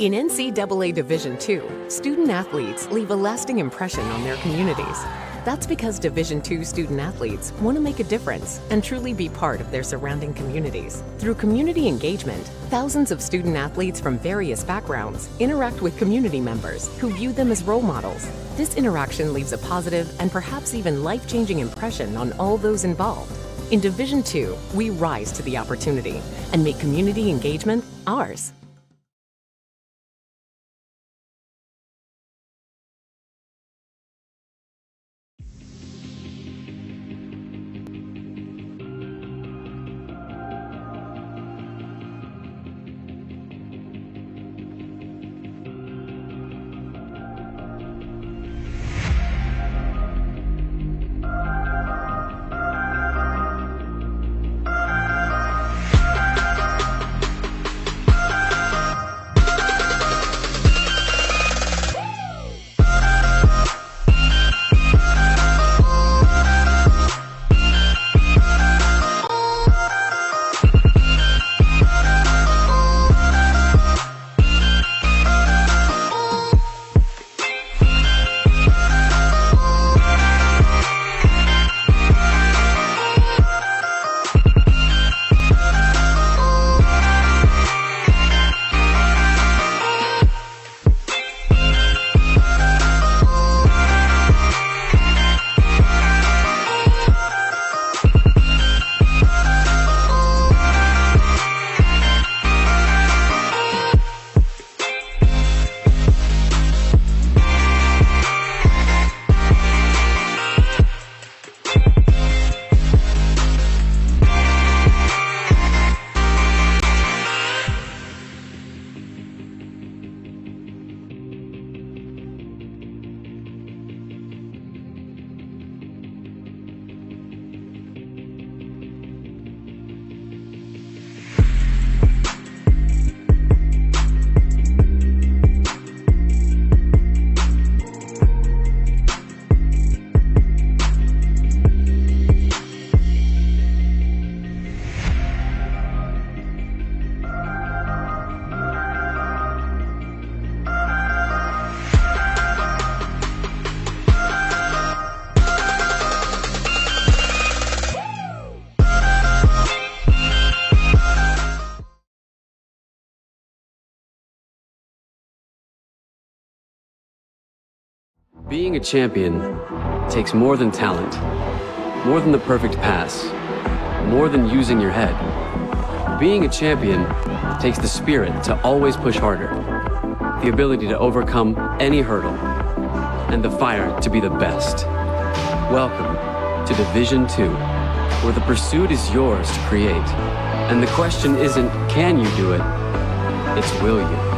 In NCAA Division II, student athletes leave a lasting impression on their communities. That's because Division II student athletes want to make a difference and truly be part of their surrounding communities. Through community engagement, thousands of student athletes from various backgrounds interact with community members who view them as role models. This interaction leaves a positive and perhaps even life-changing impression on all those involved. In Division II, we rise to the opportunity and make community engagement ours. Being a champion takes more than talent, more than the perfect pass, more than using your head. Being a champion takes the spirit to always push harder, the ability to overcome any hurdle, and the fire to be the best. Welcome to Division II, where the pursuit is yours to create. And the question isn't, can you do it? It's, will you?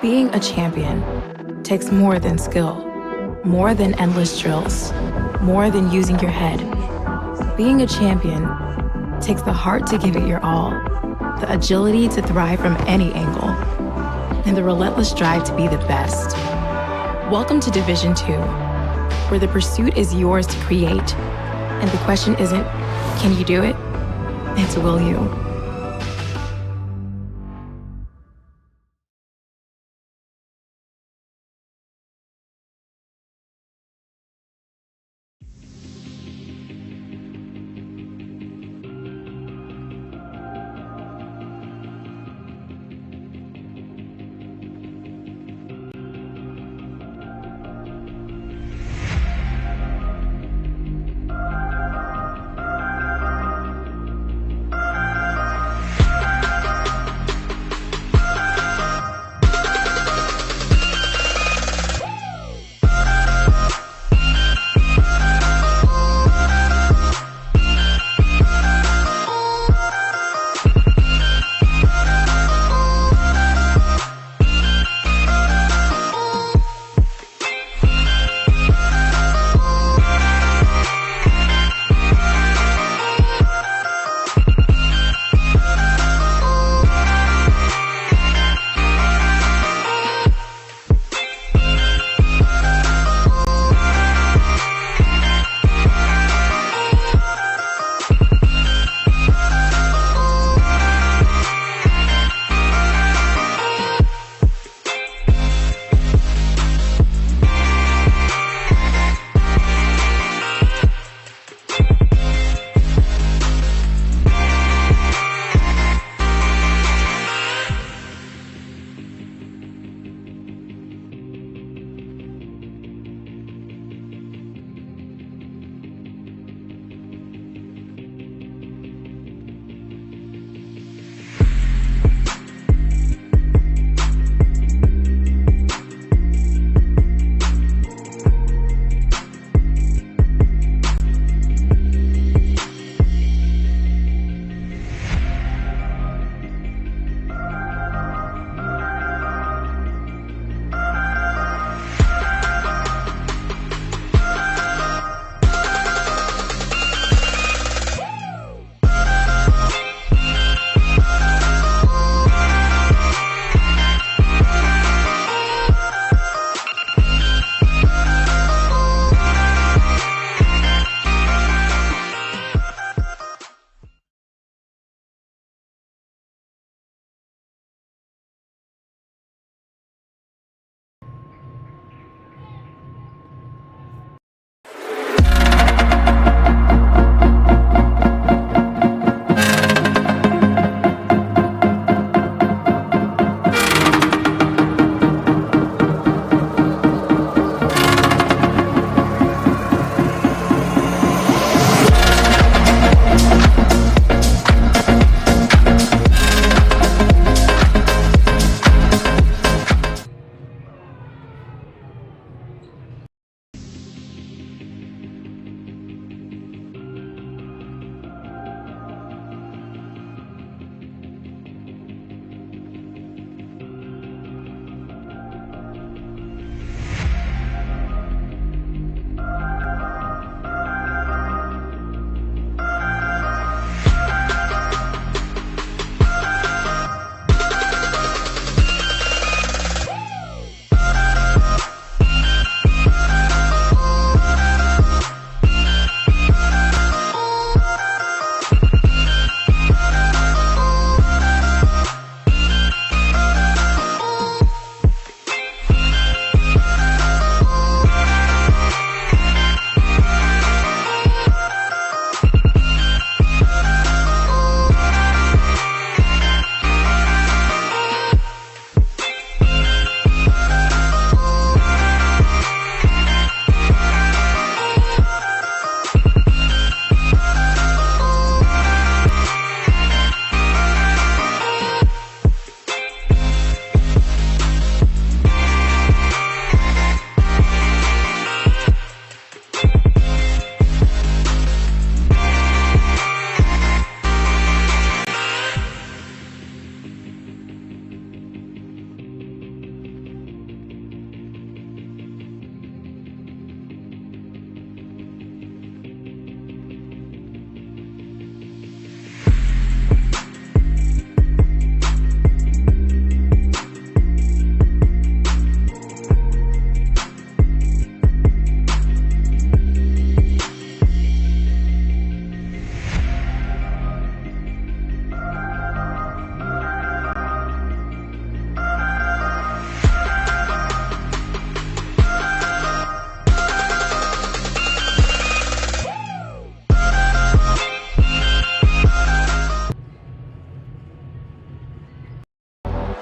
Being a champion takes more than skill, more than endless drills, more than using your head. Being a champion takes the heart to give it your all, the agility to thrive from any angle, and the relentless drive to be the best. Welcome to Division 2, where the pursuit is yours to create, and the question isn't, can you do it? It's, will you?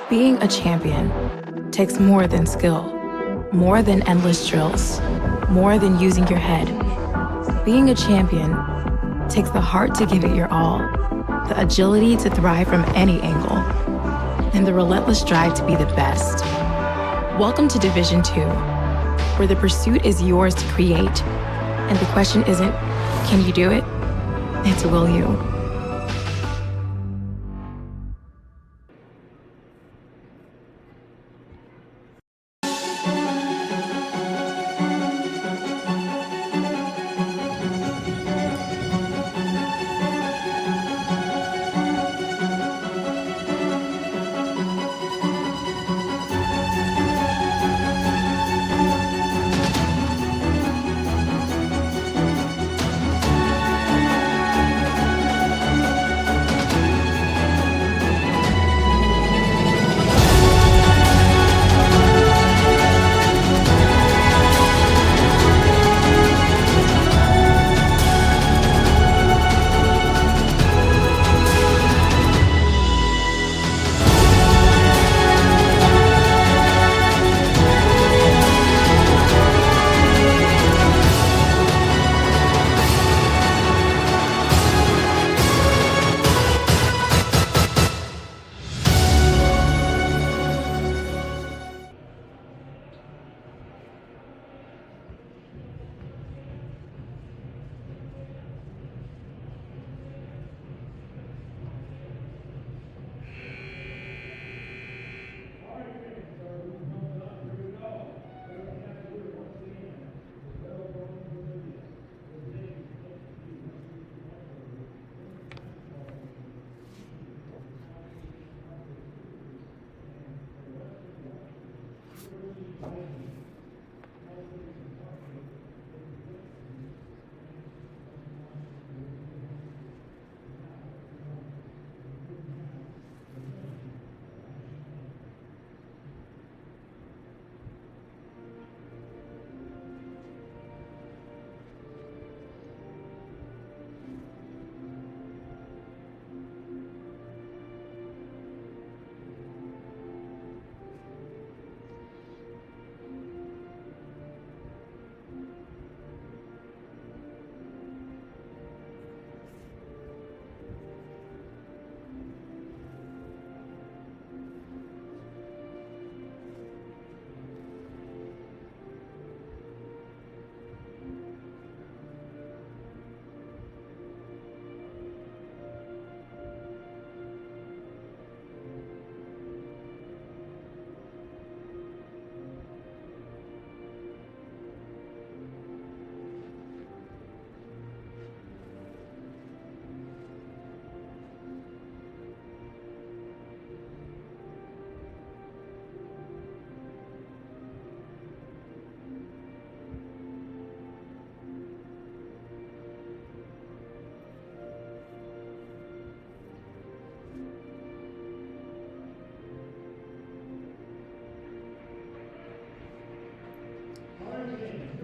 Being a champion takes more than skill, more than endless drills, more than using your head. Being a champion takes the heart to give it your all, the agility to thrive from any angle, and the relentless drive to be the best. Welcome to Division II, where the pursuit is yours to create, and the question isn't, can you do it? It's will you?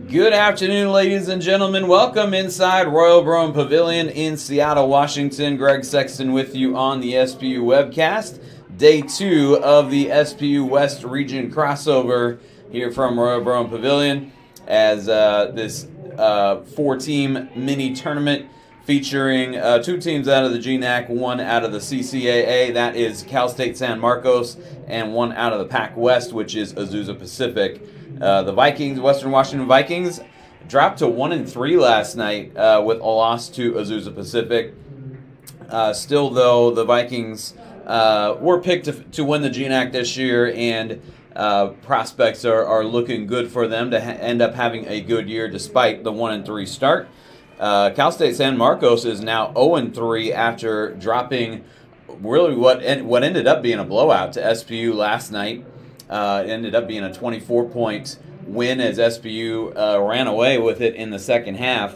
Good afternoon, ladies and gentlemen. Welcome inside Royal Broham Pavilion in Seattle, Washington. Greg Sexton with you on the SPU webcast. Day 2 of the SPU West Region crossover here from Royal Broham Pavilion as this 4-team mini tournament featuring 2 teams out of the GNAC, 1 out of the CCAA. That is Cal State San Marcos, and 1 out of the Pac West, which is Azusa Pacific. The Vikings, Western Washington Vikings, dropped to 1-3 last night with a loss to Azusa Pacific. Still, though, the Vikings were picked to win the GNAC this year, and prospects are looking good for them to end up having a good year despite the 1-3 start. Cal State San Marcos is now 0-3 after dropping really what ended up being a blowout to SPU last night. It ended up being a 24-point win as SPU ran away with it in the second half.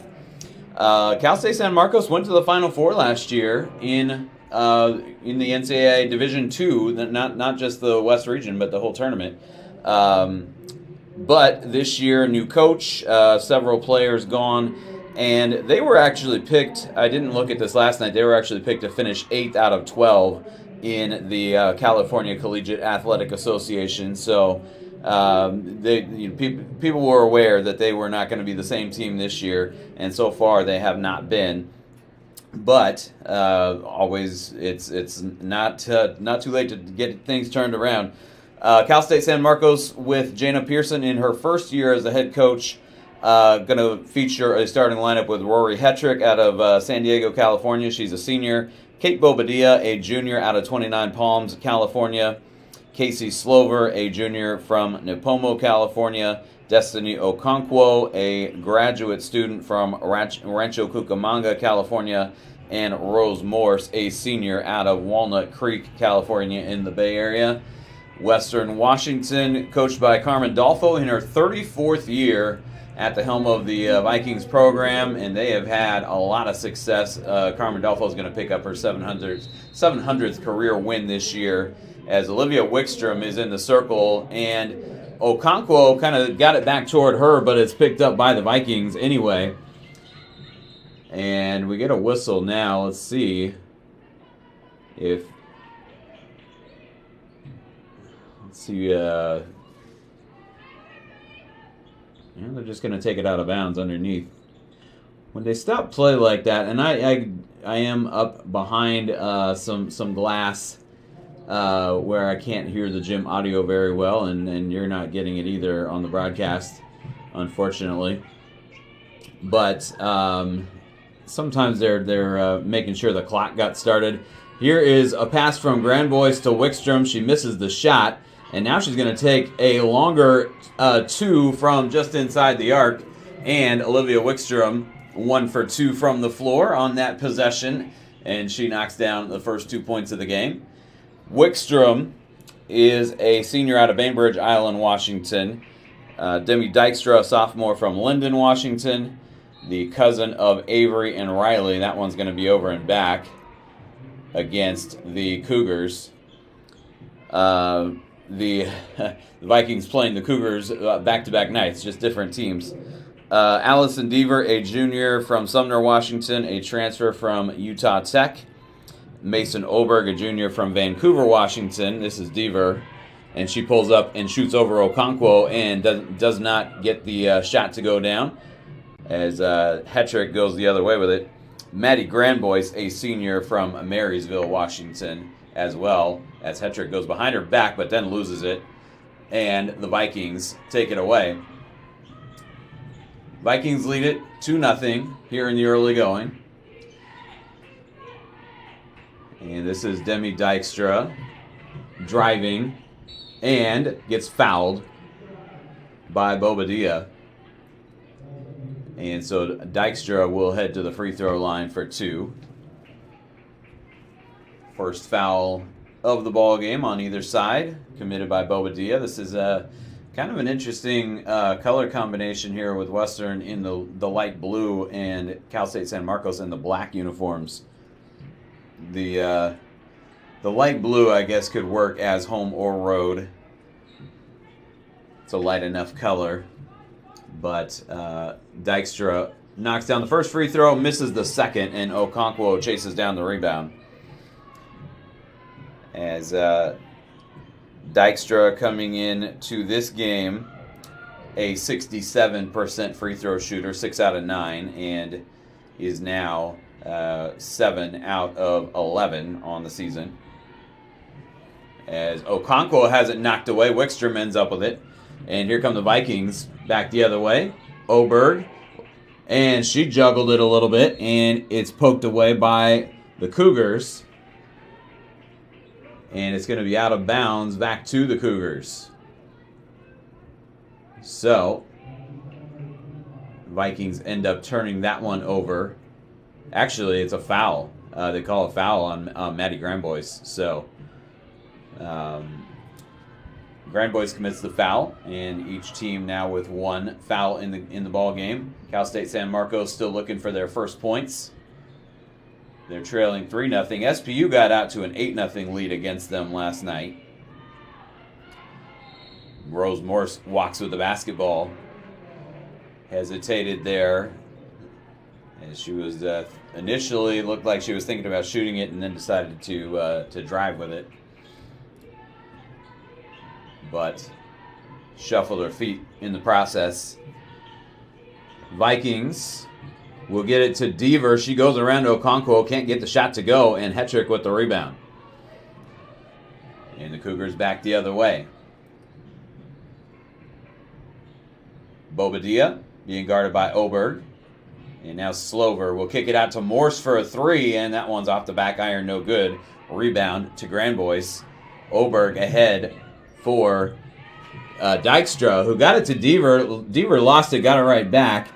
Cal State San Marcos went to the Final Four last year in the NCAA Division II, not just the West Region, but the whole tournament. But this year, new coach, several players gone, and they were actually picked. I didn't look at this last night. They were actually picked to finish 8th out of 12 in the California Collegiate Athletic Association. So people were aware that they were not going to be the same team this year, and so far they have not been. But always, it's not too late to get things turned around. Cal State San Marcos with Jana Pearson in her first year as a head coach. Going to feature a starting lineup with Rory Hetrick out of San Diego, California. She's a senior. Kate Bobadilla, a junior out of 29 Palms, California. Casey Slover, a junior from Nipomo, California. Destiny Okonkwo, a graduate student from Rancho Cucamonga, California. And Rose Morse, a senior out of Walnut Creek, California in the Bay Area. Western Washington, coached by Carmen Dolfo in her 34th year at the helm of the Vikings program, and they have had a lot of success. Carmen Dolfo is going to pick up her 700th career win this year, as Olivia Wickstrom is in the circle, and Okonkwo kind of got it back toward her, but it's picked up by the Vikings anyway. And we get a whistle now. Let's see if... they're just going to take it out of bounds underneath. When they stop play like that, and I am up behind some glass where I can't hear the gym audio very well, and you're not getting it either on the broadcast, unfortunately. But sometimes they're making sure the clock got started. Here is a pass from Granbois to Wickstrom. She misses the shot. And now she's going to take a longer two from just inside the arc. And Olivia Wickstrom, 1 for 2 from the floor on that possession. And she knocks down the first 2 points of the game. Wickstrom is a senior out of Bainbridge Island, Washington. Demi Dykstra, a sophomore from Linden, Washington. The cousin of Avery and Riley. That one's going to be over and back against the Cougars. The Vikings playing the Cougars back-to-back nights, just different teams. Allison Deaver, a junior from Sumner, Washington, a transfer from Utah Tech. Mason Oberg, a junior from Vancouver, Washington. This is Deaver, and she pulls up and shoots over Okonkwo and does not get the shot to go down, as Hetrick goes the other way with it. Maddie Granbois, a senior from Marysville, Washington, as well, as Hetrick goes behind her back but then loses it, and the Vikings take it away. Vikings lead it 2-0 here in the early going. And this is Demi Dykstra driving and gets fouled by Bobadilla. And so Dykstra will head to the free throw line for 2. First foul of the ball game on either side, committed by Bobadilla. This is kind of an interesting color combination here with Western in the light blue and Cal State San Marcos in the black uniforms. The light blue, I guess, could work as home or road. It's a light enough color. But Dykstra knocks down the first free throw, misses the second, and Okonkwo chases down the rebound. As Dykstra coming in to this game, a 67% free throw shooter, 6 out of 9, and is now 7 out of 11 on the season. As Okonkwo has it knocked away, Wickstrom ends up with it. And here come the Vikings back the other way. Oberg. And she juggled it a little bit, and it's poked away by the Cougars. And it's going to be out of bounds back to the Cougars. So, Vikings end up turning that one over. Actually, it's a foul. They call a foul on Maddie Granbois. So, Granbois commits the foul, and each team now with 1 foul in the ball game. Cal State San Marcos still looking for their first points. They're trailing 3-0. SPU got out to an 8-0 lead against them last night. Rose Morse walks with the basketball. Hesitated there. As she was initially looked like she was thinking about shooting it and then decided to drive with it. But shuffled her feet in the process. Vikings will get it to Deaver. She goes around to Okonkwo, can't get the shot to go, and Hetrick with the rebound. And the Cougars back the other way. Bobadilla being guarded by Oberg. And now Slover will kick it out to Morse for a three, and that one's off the back iron, no good. Rebound to Grand Boys. Oberg ahead for Dykstra, who got it to Deaver. Deaver lost it, got it right back.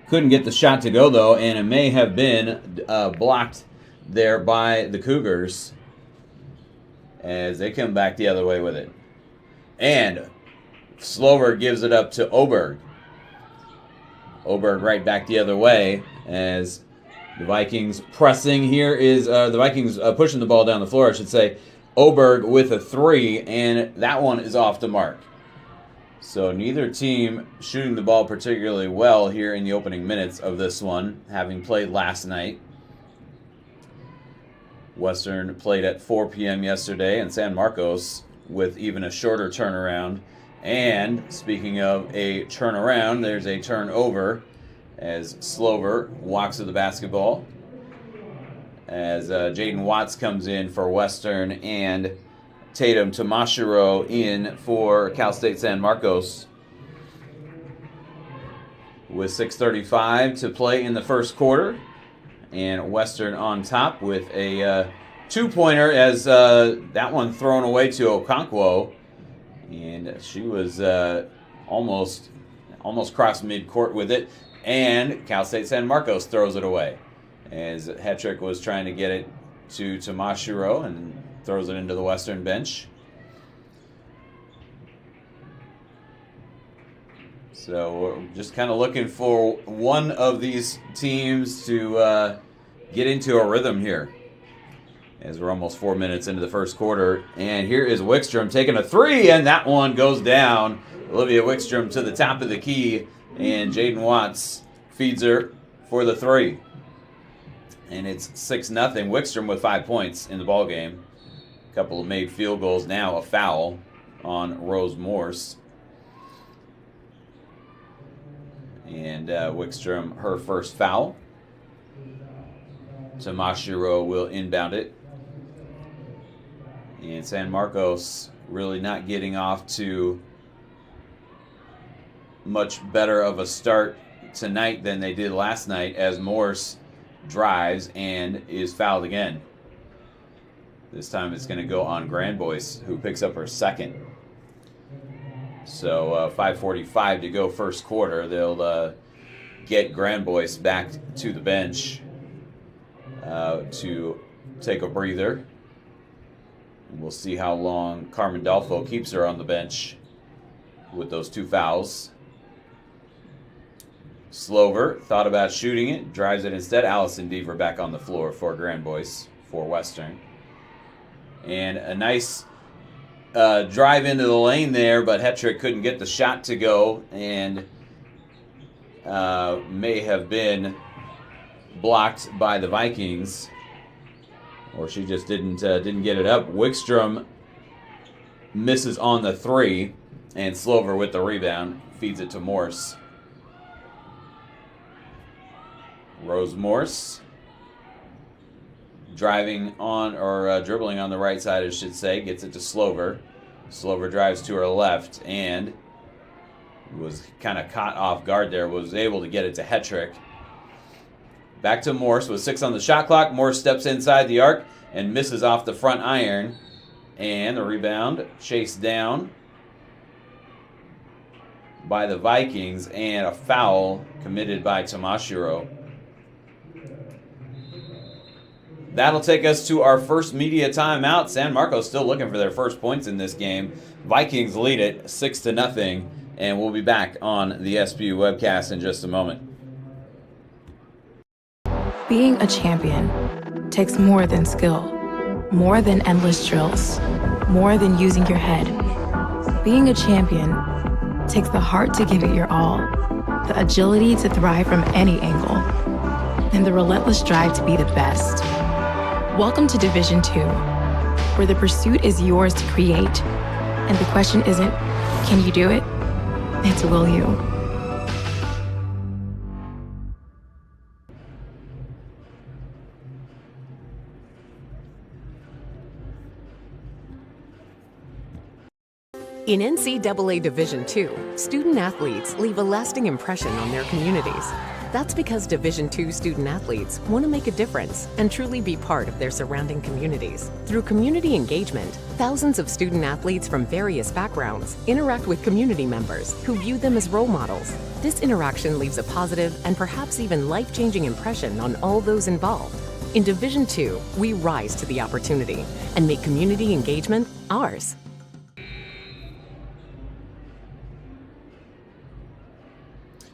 Couldn't get the shot to go, though, and it may have been blocked there by the Cougars as they come back the other way with it. And Slover gives it up to Oberg. Oberg right back the other way as the Vikings pressing. Here is the Vikings pushing the ball down the floor, I should say. Oberg with a three, and that one is off the mark. So neither team shooting the ball particularly well here in the opening minutes of this one, having played last night. Western played at 4 p.m. yesterday, and San Marcos with even a shorter turnaround. And speaking of a turnaround, there's a turnover as Slover walks to the basketball. As Jaden Watts comes in for Western and Tatum Tamashiro in for Cal State San Marcos. With 6:35 to play in the first quarter. And Western on top with a two-pointer as that one thrown away to Okonkwo. And she was almost crossed midcourt with it. And Cal State San Marcos throws it away. As Hetrick was trying to get it to Tamashiro and throws it into the Western bench. So we're just kind of looking for one of these teams to get into a rhythm here. As we're almost 4 minutes into the first quarter. And here is Wickstrom taking a three, and that one goes down. Olivia Wickstrom to the top of the key, and Jaden Watts feeds her for the three. And it's 6-0. Wickstrom with 5 points in the ballgame. A couple of made field goals, now a foul on Rose Morse. And Wickstrom, her first foul. Tamashiro will inbound it. And San Marcos really not getting off to much better of a start tonight than they did last night as Morse drives and is fouled again. This time it's going to go on Grand Boys, who picks up her second. So 5:45 to go first quarter. They'll get Grand Boys back to the bench to take a breather. And we'll see how long Carmen Dalfo keeps her on the bench with those two fouls. Slover thought about shooting it, drives it instead. Allison Deaver back on the floor for Grand Boys for Western. And a nice drive into the lane there, but Hetrick couldn't get the shot to go and may have been blocked by the Vikings. Or she just didn't get it up. Wickstrom misses on the three, and Slover with the rebound feeds it to Morse. Rose Morse driving on, or dribbling on the right side, I should say, gets it to Slover. Slover drives to her left and was kind of caught off guard there, was able to get it to Hetrick. Back to Morse with 6 on the shot clock. Morse steps inside the arc and misses off the front iron. And the rebound chased down by the Vikings, and a foul committed by Tamashiro. That'll take us to our first media timeout. San Marcos still looking for their first points in this game. Vikings lead it 6-0, and we'll be back on the SBU webcast in just a moment. Being a champion takes more than skill, more than endless drills, more than using your head. Being a champion takes the heart to give it your all, the agility to thrive from any angle, and the relentless drive to be the best. Welcome to Division II, where the pursuit is yours to create, and the question isn't, can you do it? It's will you? In NCAA Division II, student athletes leave a lasting impression on their communities. That's because Division II student athletes want to make a difference and truly be part of their surrounding communities. Through community engagement, thousands of student athletes from various backgrounds interact with community members who view them as role models. This interaction leaves a positive and perhaps even life-changing impression on all those involved. In Division II, we rise to the opportunity and make community engagement ours.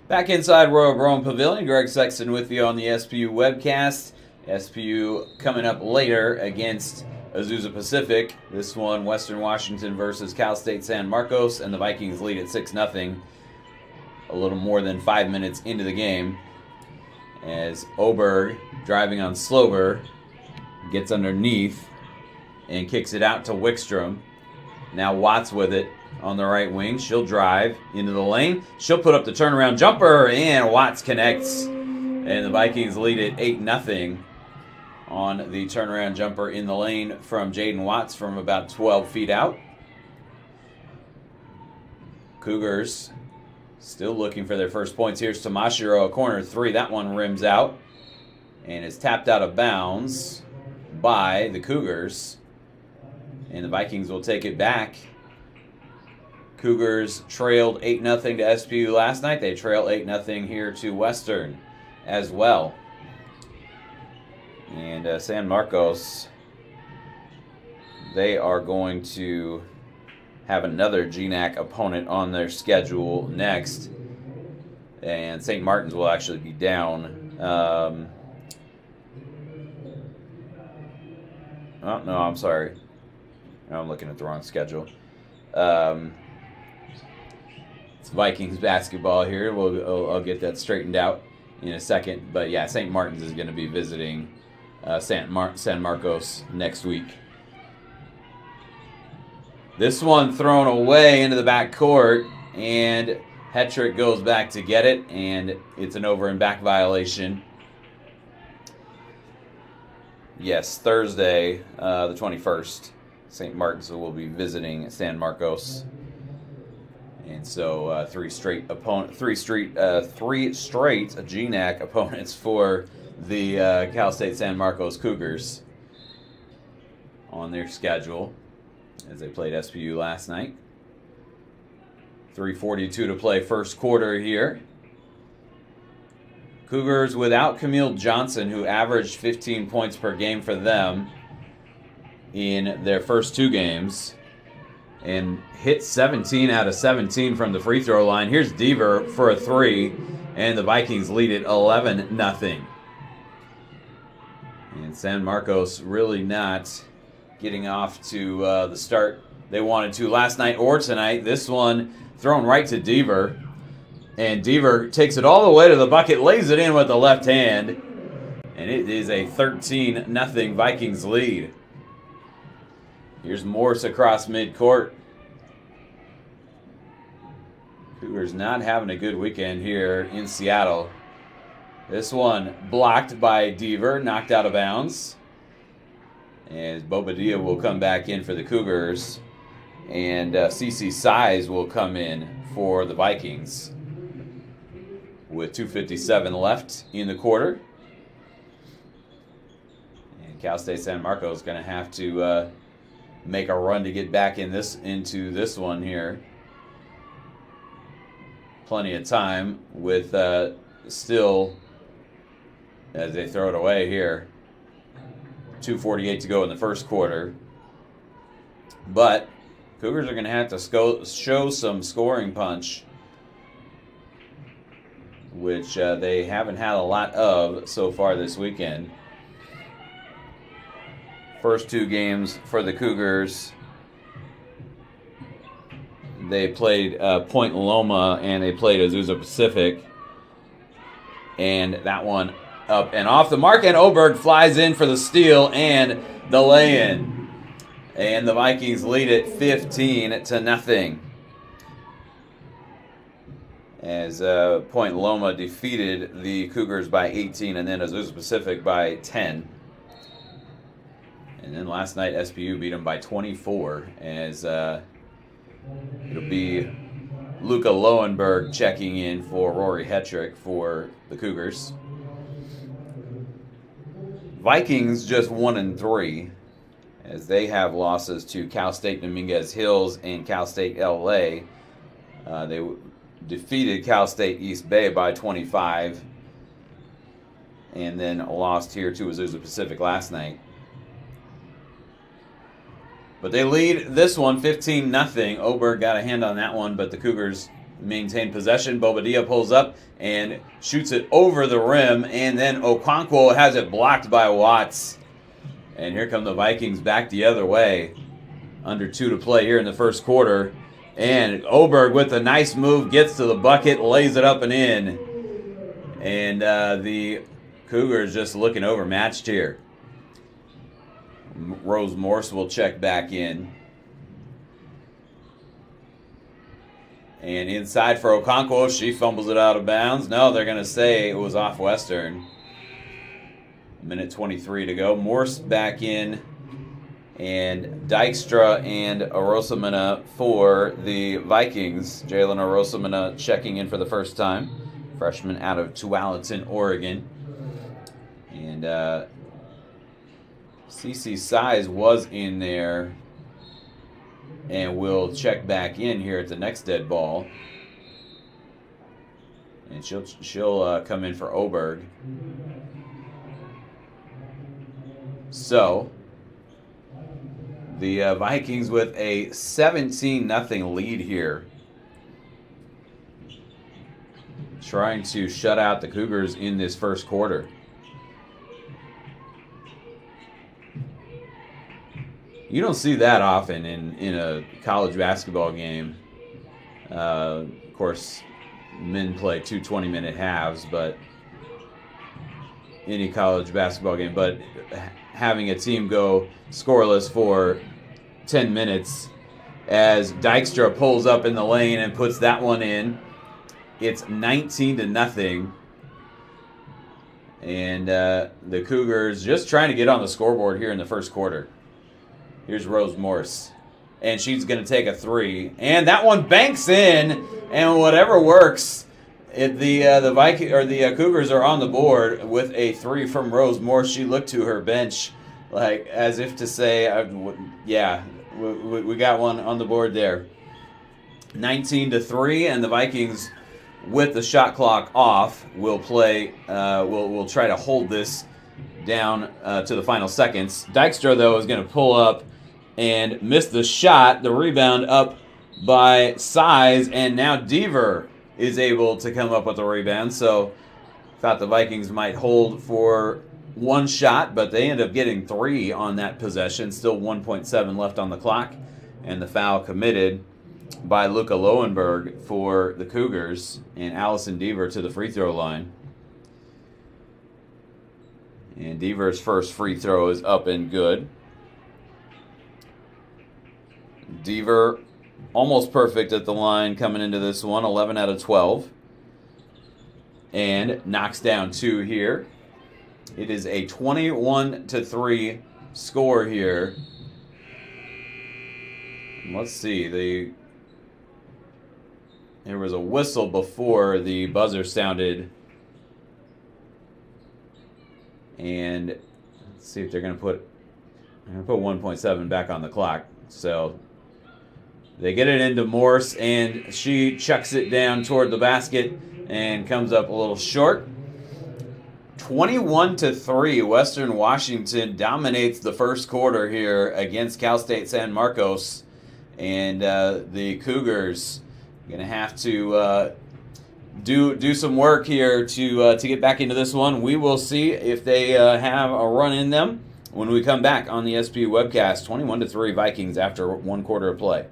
Back inside Royal Broome Pavilion, Greg Sexton with you on the SPU webcast. SPU coming up later against Azusa Pacific. This one, Western Washington versus Cal State San Marcos, and the Vikings lead at 6-0. A little more than 5 minutes into the game, as Oberg, driving on Slover, gets underneath and kicks it out to Wickstrom. Now Watts with it on the right wing. She'll drive into the lane. She'll put up the turnaround jumper, and Watts connects. And the Vikings lead it 8-0 on the turnaround jumper in the lane from Jaden Watts from about 12 feet out. Cougars still looking for their first points. Here's Tamashiro, a corner three. That one rims out and is tapped out of bounds by the Cougars. And the Vikings will take it back. Cougars trailed 8-0 to SPU last night. They trail 8-0 here to Western as well. And San Marcos, they are going to have another GNAC opponent on their schedule next. And St. Martin's will actually be down. Oh, no, I'm sorry. I'm looking at the wrong schedule. It's Vikings basketball here. I'll get that straightened out in a second. But yeah, St. Martin's is going to be visiting San Marcos next week. This one thrown away into the back court, and Hetrick goes back to get it, and it's an over and back violation. Yes, Thursday, the 21st. St. Martin's will be visiting San Marcos, and so three straight GNAC opponents for the Cal State San Marcos Cougars on their schedule as they played SPU last night. 3:42 to play first quarter here. Cougars without Camille Johnson, who averaged 15 points per game for them in their first two games and hit 17 out of 17 from the free throw line. Here's Deaver for a three, and the Vikings lead it 11-0. And San Marcos really not getting off to the start they wanted to last night or tonight. This one thrown right to Deaver, and Deaver takes it all the way to the bucket, lays it in with the left hand, and it is a 13-0 Vikings lead. Here's Morse across midcourt. Cougars not having a good weekend here in Seattle. This one blocked by Deaver, knocked out of bounds. And Bobadilla will come back in for the Cougars. And CC Size will come in for the Vikings. With 2:57 left in the quarter. And Cal State San Marcos is going to have to make a run to get back into this one here. Plenty of time with still, as they throw it away here, 2:48 to go in the first quarter. But Cougars are going to have to show some scoring punch, which they haven't had a lot of so far this weekend. First two games for the Cougars, they played Point Loma and they played Azusa Pacific. And that one up and off the mark, and Oberg flies in for the steal and the lay-in. And the Vikings lead it 15-0. As Point Loma defeated the Cougars by 18 and then Azusa Pacific by 10. And then last night SPU beat them by 24 as it'll be Luca Lowenberg checking in for Rory Hetrick for the Cougars. Vikings just 1-3 as they have losses to Cal State Dominguez Hills and Cal State LA. They defeated Cal State East Bay by 25 and then lost here to Azusa Pacific last night. But they lead this one 15-0. Oberg got a hand on that one, but the Cougars maintain possession. Bobadilla pulls up and shoots it over the rim, and then Okonkwo has it blocked by Watts. And here come the Vikings back the other way. Under 2 to play here in the first quarter. And Oberg with a nice move gets to the bucket, lays it up and in. And the Cougars just looking overmatched here. Rose Morse will check back in. And inside for Okonkwo, she fumbles it out of bounds. No, they're going to say it was off Western. Minute 23 to go. Morse back in. And Dykstra and Arosamena for the Vikings. Jalen Arosamena checking in for the first time. Freshman out of Tualatin, Oregon. And CC Size was in there and will check back in here at the next dead ball. And she'll come in for Oberg. So the Vikings with a 17-0 lead here. Trying to shut out the Cougars in this first quarter. You don't see that often in a college basketball game. Of course, men play 2 20-minute halves, but any college basketball game. But having a team go scoreless for 10 minutes as Dykstra pulls up in the lane and puts that one in. It's 19-0. And the Cougars just trying to get on the scoreboard here in the first quarter. Here's Rose Morse. And she's going to take a 3. And that one banks in. And whatever works, the Cougars are on the board with a 3 from Rose Morse. She looked to her bench like as if to say, yeah, we got one on the board there. 19-3, and the Vikings, with the shot clock off, will play. Will try to hold this down to the final seconds. Dykstra, though, is going to pull up and miss the shot. The rebound up by Size, and now Deaver is able to come up with a rebound. So thought the Vikings might hold for one shot, but they end up getting 3 on that possession. Still 1.7 left on the clock, and the foul committed by Luca Lowenberg for the Cougars, and Allison Deaver to the free throw line. And Deaver's first free throw is up and good. Deaver almost perfect at the line coming into this one, 11 out of 12. And knocks down 2 here. It is a 21-3 score here. Let's see, there was a whistle before the buzzer sounded. And let's see if they're going to put 1.7 back on the clock. So they get it into Morse, and she chucks it down toward the basket and comes up a little short. 21-3, Western Washington dominates the first quarter here against Cal State San Marcos. And the Cougars going to have to do some work here to get back into this one. We will see if they have a run in them when we come back on the SPU webcast. 21-3 Vikings after 1 quarter of play.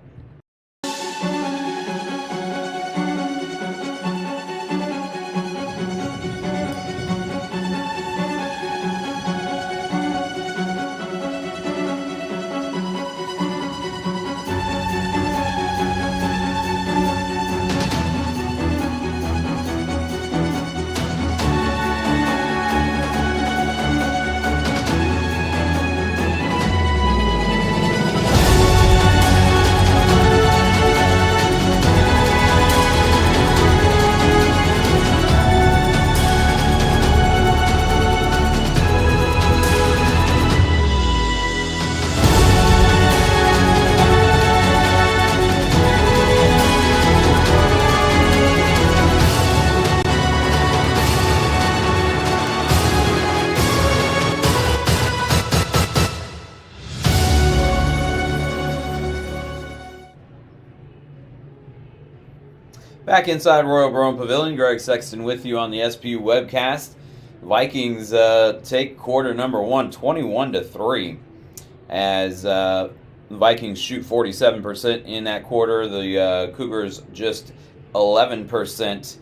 Back inside Royal Brome Pavilion, Greg Sexton with you on the SPU webcast. Vikings take quarter number one, 21-3, as the Vikings shoot 47% in that quarter. The Cougars just 11%.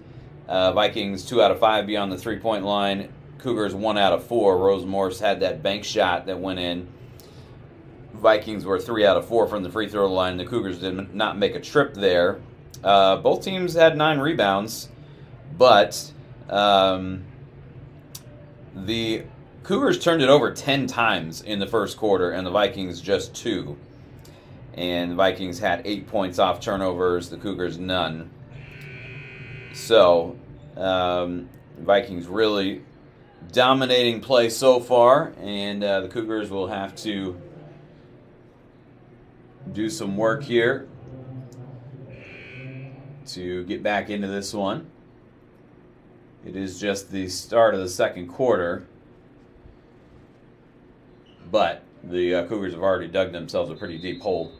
Vikings 2 out of 5 beyond the three-point line. Cougars 1 out of 4. Rose Morse had that bank shot that went in. Vikings were 3 out of 4 from the free throw line. The Cougars did not make a trip there. Both teams had 9 rebounds, but the Cougars turned it over 10 times in the first quarter, and the Vikings just 2. And the Vikings had 8 points off turnovers, the Cougars none. So, Vikings really dominating play so far, and the Cougars will have to do some work here to get back into this one. It is just the start of the second quarter, but the Cougars have already dug themselves a pretty deep hole.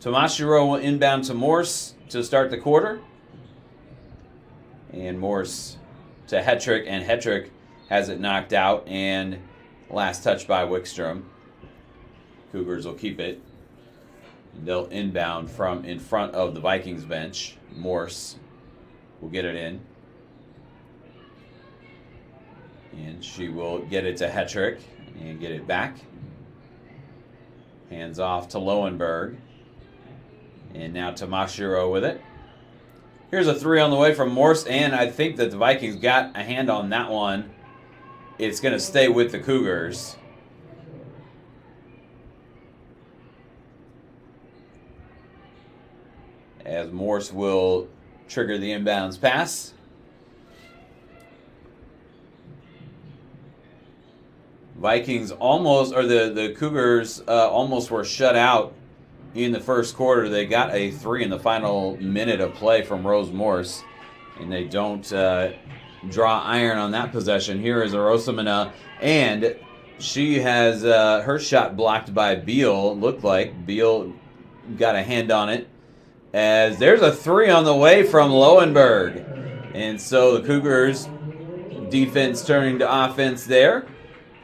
Tomashiro will inbound to Morse to start the quarter, and Morse to Hetrick, and Hetrick has it knocked out, and last touch by Wickstrom. Cougars will keep it. They'll inbound from in front of the Vikings bench. Morse will get it in. And she will get it to Hetrick and get it back. Hands off to Lowenberg. And now Tomashiro with it. Here's a 3 on the way from Morse, and I think that the Vikings got a hand on that one. It's going to stay with the Cougars. As Morse will trigger the inbounds pass. Vikings almost, or the Cougars almost were shut out in the first quarter. They got a 3 in the final minute of play from Rose Morse, and they don't draw iron on that possession. Here is Arosamina, and she has her shot blocked by Beal. Looked like Beal got a hand on it, as there's a 3 on the way from Lowenberg. And so the Cougars defense turning to offense there,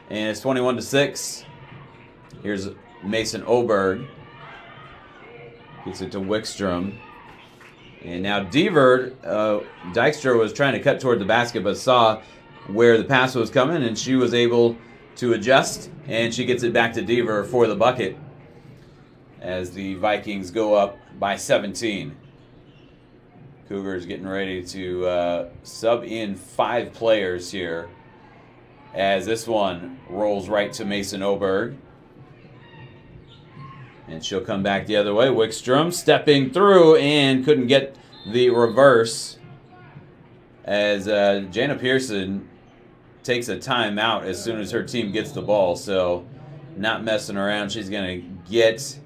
and it's 21-6. Here's Mason Oberg. Gets it to Wickstrom. And now Dever, Dykstra was trying to cut toward the basket, but saw where the pass was coming, and she was able to adjust, and she gets it back to Dever for the bucket as the Vikings go up by 17. Cougars getting ready to sub in 5 players here, as this one rolls right to Mason Oberg. And she'll come back the other way. Wickstrom stepping through and couldn't get the reverse, as Jana Pearson takes a timeout as soon as her team gets the ball. So not messing around. She's going to get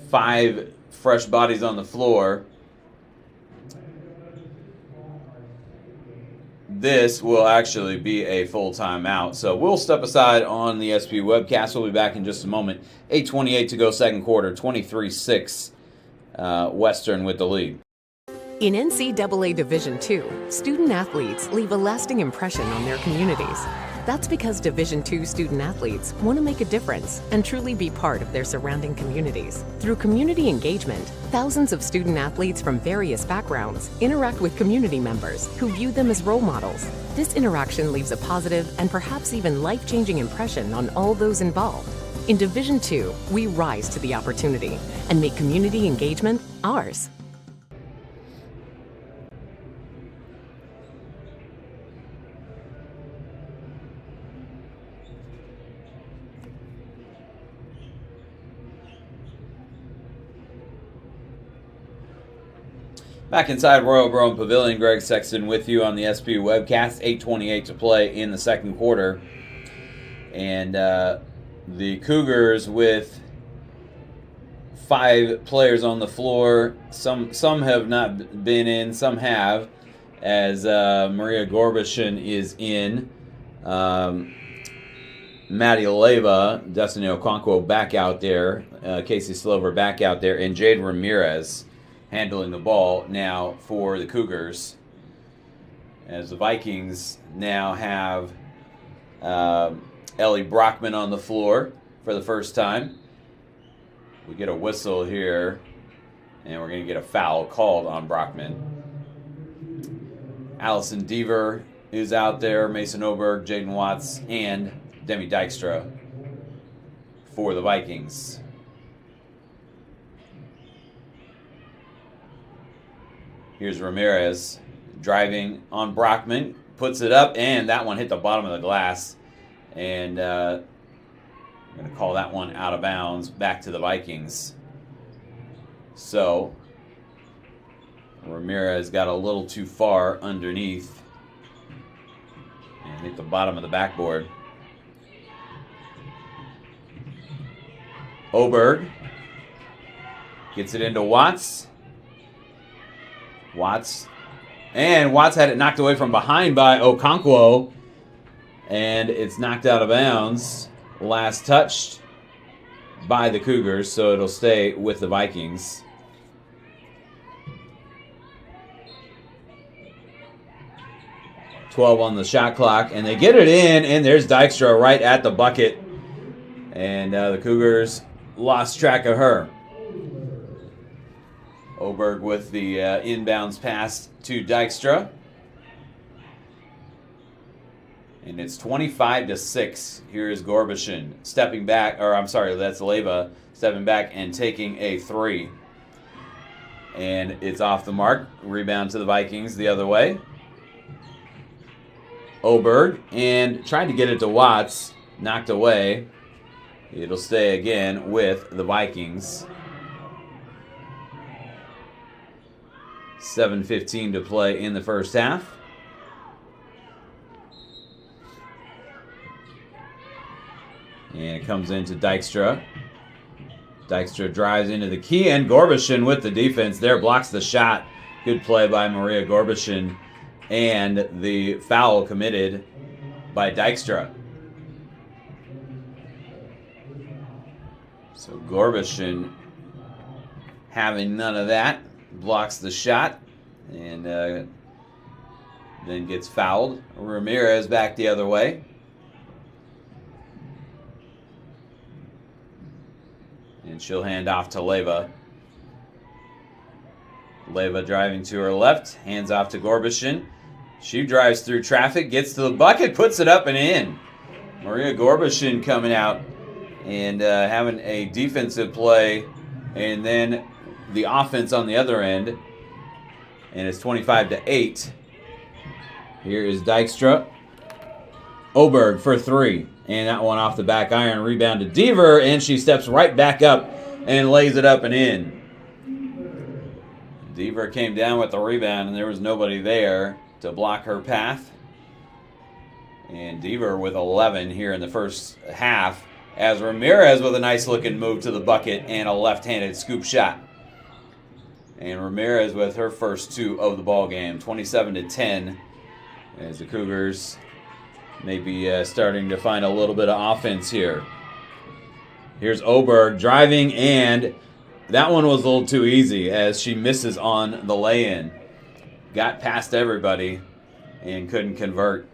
5 fresh bodies on the floor. This will actually be a full timeout. So we'll step aside on the SP webcast. We'll be back in just a moment. 8:28 to go second quarter. 23-6 Western with the lead. In NCAA Division II, student athletes leave a lasting impression on their communities. That's because Division II student athletes want to make a difference and truly be part of their surrounding communities. Through community engagement, thousands of student athletes from various backgrounds interact with community members who view them as role models. This interaction leaves a positive and perhaps even life-changing impression on all those involved. In Division II, we rise to the opportunity and make community engagement ours. Back inside Royal Brome Pavilion, Greg Sexton with you on the SPU webcast. 8:28 to play in the second quarter. And the Cougars with 5 players on the floor. Some have not been in, some have, as Maria Gorbishin is in. Maddie Leva, Destiny Okonkwo back out there. Casey Slover back out there. And Jade Ramirez handling the ball now for the Cougars, as the Vikings now have Ellie Brockman on the floor for the first time. We get a whistle here, and we're going to get a foul called on Brockman. Allison Deaver is out there, Mason Oberg, Jaden Watts, and Demi Dykstra for the Vikings. Here's Ramirez driving on Brockman, puts it up, and that one hit the bottom of the glass. And I'm going to call that one out of bounds, back to the Vikings. So Ramirez got a little too far underneath and hit the bottom of the backboard. Oberg gets it into Watts. Watts had it knocked away from behind by Okonkwo, and it's knocked out of bounds. Last touched by the Cougars, so it'll stay with the Vikings. .12 on the shot clock, and they get it in, and there's Dykstra right at the bucket, and the Cougars lost track of her. Oberg with the inbounds pass to Dykstra. And it's 25-6. Here is Gorbishin stepping back, or I'm sorry, that's Leyva stepping back and taking a three. And it's off the mark. Rebound to the Vikings the other way. Oberg, and tried to get it to Watts, knocked away. It'll stay again with the Vikings. 7:15 to play in the first half. And it comes into Dykstra. Dykstra drives into the key, and Gorbishin with the defense there blocks the shot. Good play by Maria Gorbishin, and the foul committed by Dykstra. So Gorbishin having none of that, blocks the shot, and then gets fouled. Ramirez back the other way. And she'll hand off to Leyva. Leyva driving to her left, hands off to Gorbishin. She drives through traffic, gets to the bucket, puts it up and in. Maria Gorbishin coming out and having a defensive play, and then the offense on the other end. And it's 25-8. Here is Dykstra. Oberg for three. And that one off the back iron. Rebound to Deaver, and she steps right back up and lays it up and in. Deaver came down with the rebound, and there was nobody there to block her path. And Deaver with 11 here in the first half, as Ramirez with a nice looking move to the bucket and a left-handed scoop shot. And Ramirez with her first two of the ball game, 27-10, as the Cougars maybe starting to find a little bit of offense here. Here's Oberg driving, and that one was a little too easy as she misses on the lay-in. Got past everybody and couldn't convert.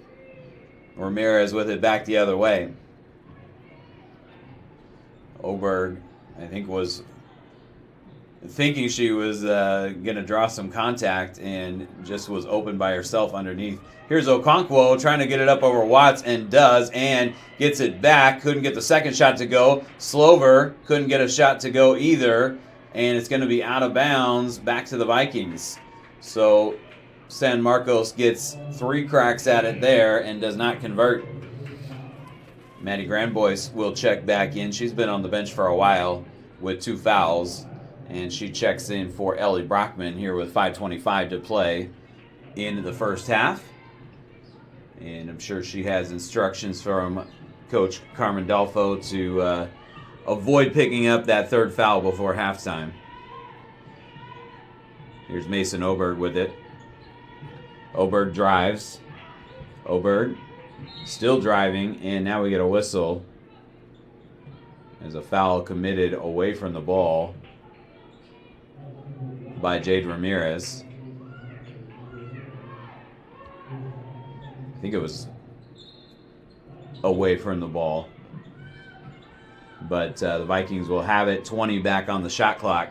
Ramirez with it back the other way. Oberg, I think, was thinking she was going to draw some contact and just was open by herself underneath. Here's Okonkwo trying to get it up over Watts, and does, and gets it back. Couldn't get the second shot to go. Slover couldn't get a shot to go either, and it's going to be out of bounds back to the Vikings. So San Marcos gets three cracks at it there and does not convert. Maddie Grandbois will check back in. She's been on the bench for a while with two fouls, and she checks in for Ellie Brockman here with 5:25 to play in the first half. And I'm sure she has instructions from Coach Carmen Dalfo to avoid picking up that third foul before halftime. Here's Mason Oberg with it. Oberg drives. Oberg still driving, and now we get a whistle. There's a foul committed away from the ball. by Jade Ramirez. I think it was away from the ball. But the Vikings will have it. 20 back on the shot clock.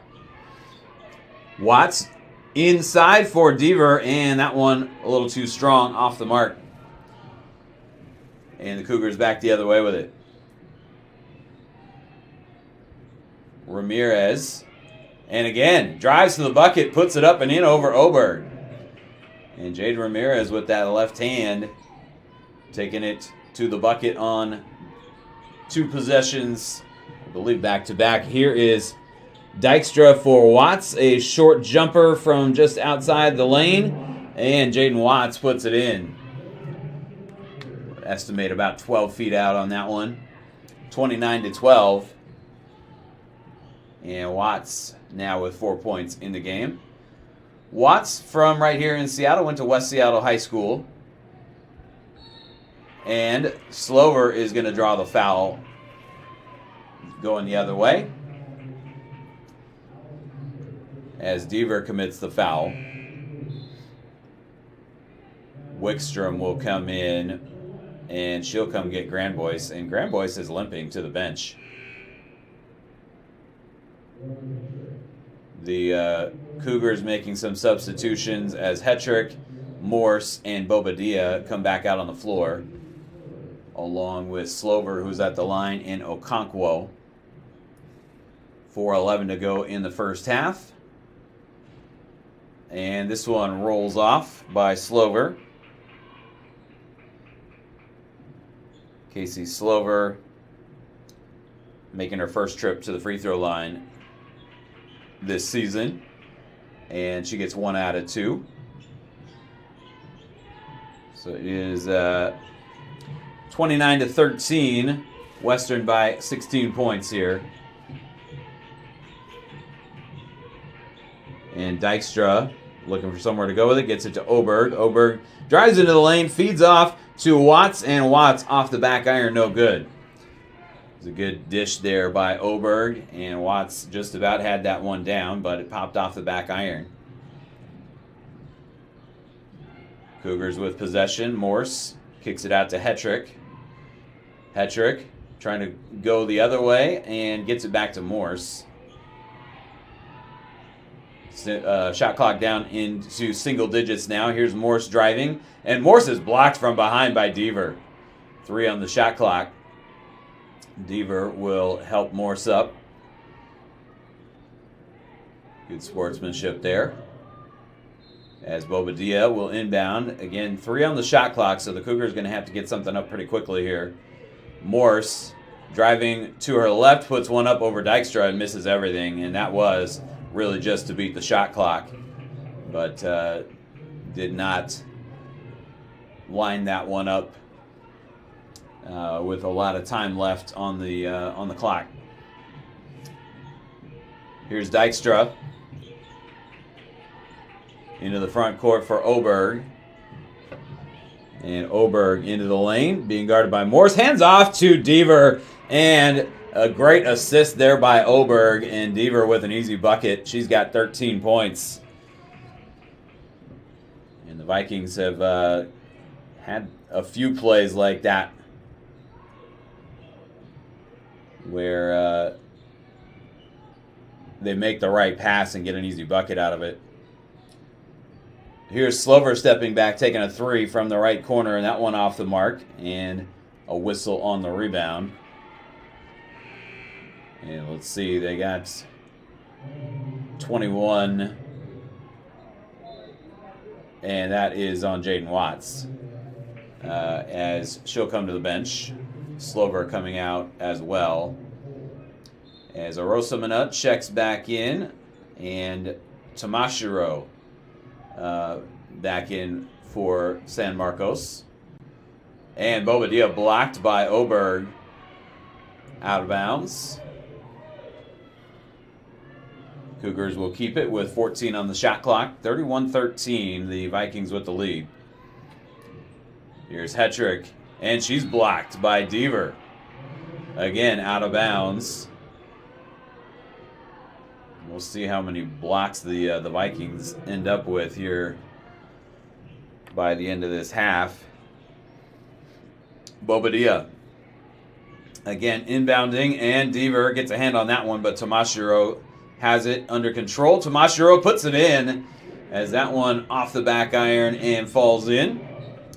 Watts inside for Deaver, and that one a little too strong, off the mark. And the Cougars back the other way with it. Ramirez. And again, drives to the bucket, puts it up and in over Oberg. And Jade Ramirez with that left hand, taking it to the bucket on 2 possessions, I believe back-to-back. Here is Dykstra for Watts, a short jumper from just outside the lane. And Jaden Watts puts it in. Estimate about 12 feet out on that one. 29-12. And Watts now with 4 points in the game. Watts from right here in Seattle went to West Seattle High School. And Slover is going to draw the foul going the other way as Deaver commits the foul. Wickstrom will come in and she'll come get Grandboyce, and Grandboyce is limping to the bench. The Cougars making some substitutions as Hetrick, Morse, and Bobadilla come back out on the floor, along with Slover, who's at the line, and Okonkwo. 4:11 to go in the first half. And this one rolls off by Slover. Casey Slover making her first trip to the free throw line this season. And she gets 1 out of 2. So it is 29-13. Western by 16 points here. And Dykstra looking for somewhere to go with it. Gets it to Oberg. Oberg drives into the lane. Feeds off to Watts. And Watts off the back iron. No good. It was a good dish there by Oberg. And Watts just about had that one down, but it popped off the back iron. Cougars with possession. Morse kicks it out to Hetrick. Hetrick trying to go the other way and gets it back to Morse. Shot clock down into single digits now. Here's Morse driving. And Morse is blocked from behind by Deaver. 3 on the shot clock. Deaver will help Morse up. Good sportsmanship there. As Bobadilla will inbound. Again, 3 on the shot clock, so the Cougars are going to have to get something up pretty quickly here. Morse driving to her left, puts one up over Dykstra and misses everything. And that was really just to beat the shot clock, but did not line that one up with a lot of time left on the clock. Here's Dykstra into the front court for Oberg, and Oberg into the lane, being guarded by Morse. Hands off to Deaver, and a great assist there by Oberg, and Deaver with an easy bucket. She's got 13 points. And the Vikings have had a few plays like that where they make the right pass and get an easy bucket out of it. Here's Slover stepping back, taking a 3 from the right corner, and that one off the mark, and a whistle on the rebound. And let's see, they got 21, and that is on Jaden Watts as she'll come to the bench. Slover coming out as well. As Arosa Minut checks back in, and Tamashiro back in for San Marcos. And Bobadilla blocked by Oberg, out of bounds. Cougars will keep it with 14 on the shot clock. 31-13, the Vikings with the lead. Here's Hetrick, and she's blocked by Deaver. Again, out of bounds. we'll see how many blocks the Vikings end up with here by the end of this half. Bobadilla again inbounding, and Deaver gets a hand on that one, but Tamashiro has it under control. Tamashiro puts it in as that one off the back iron and falls in.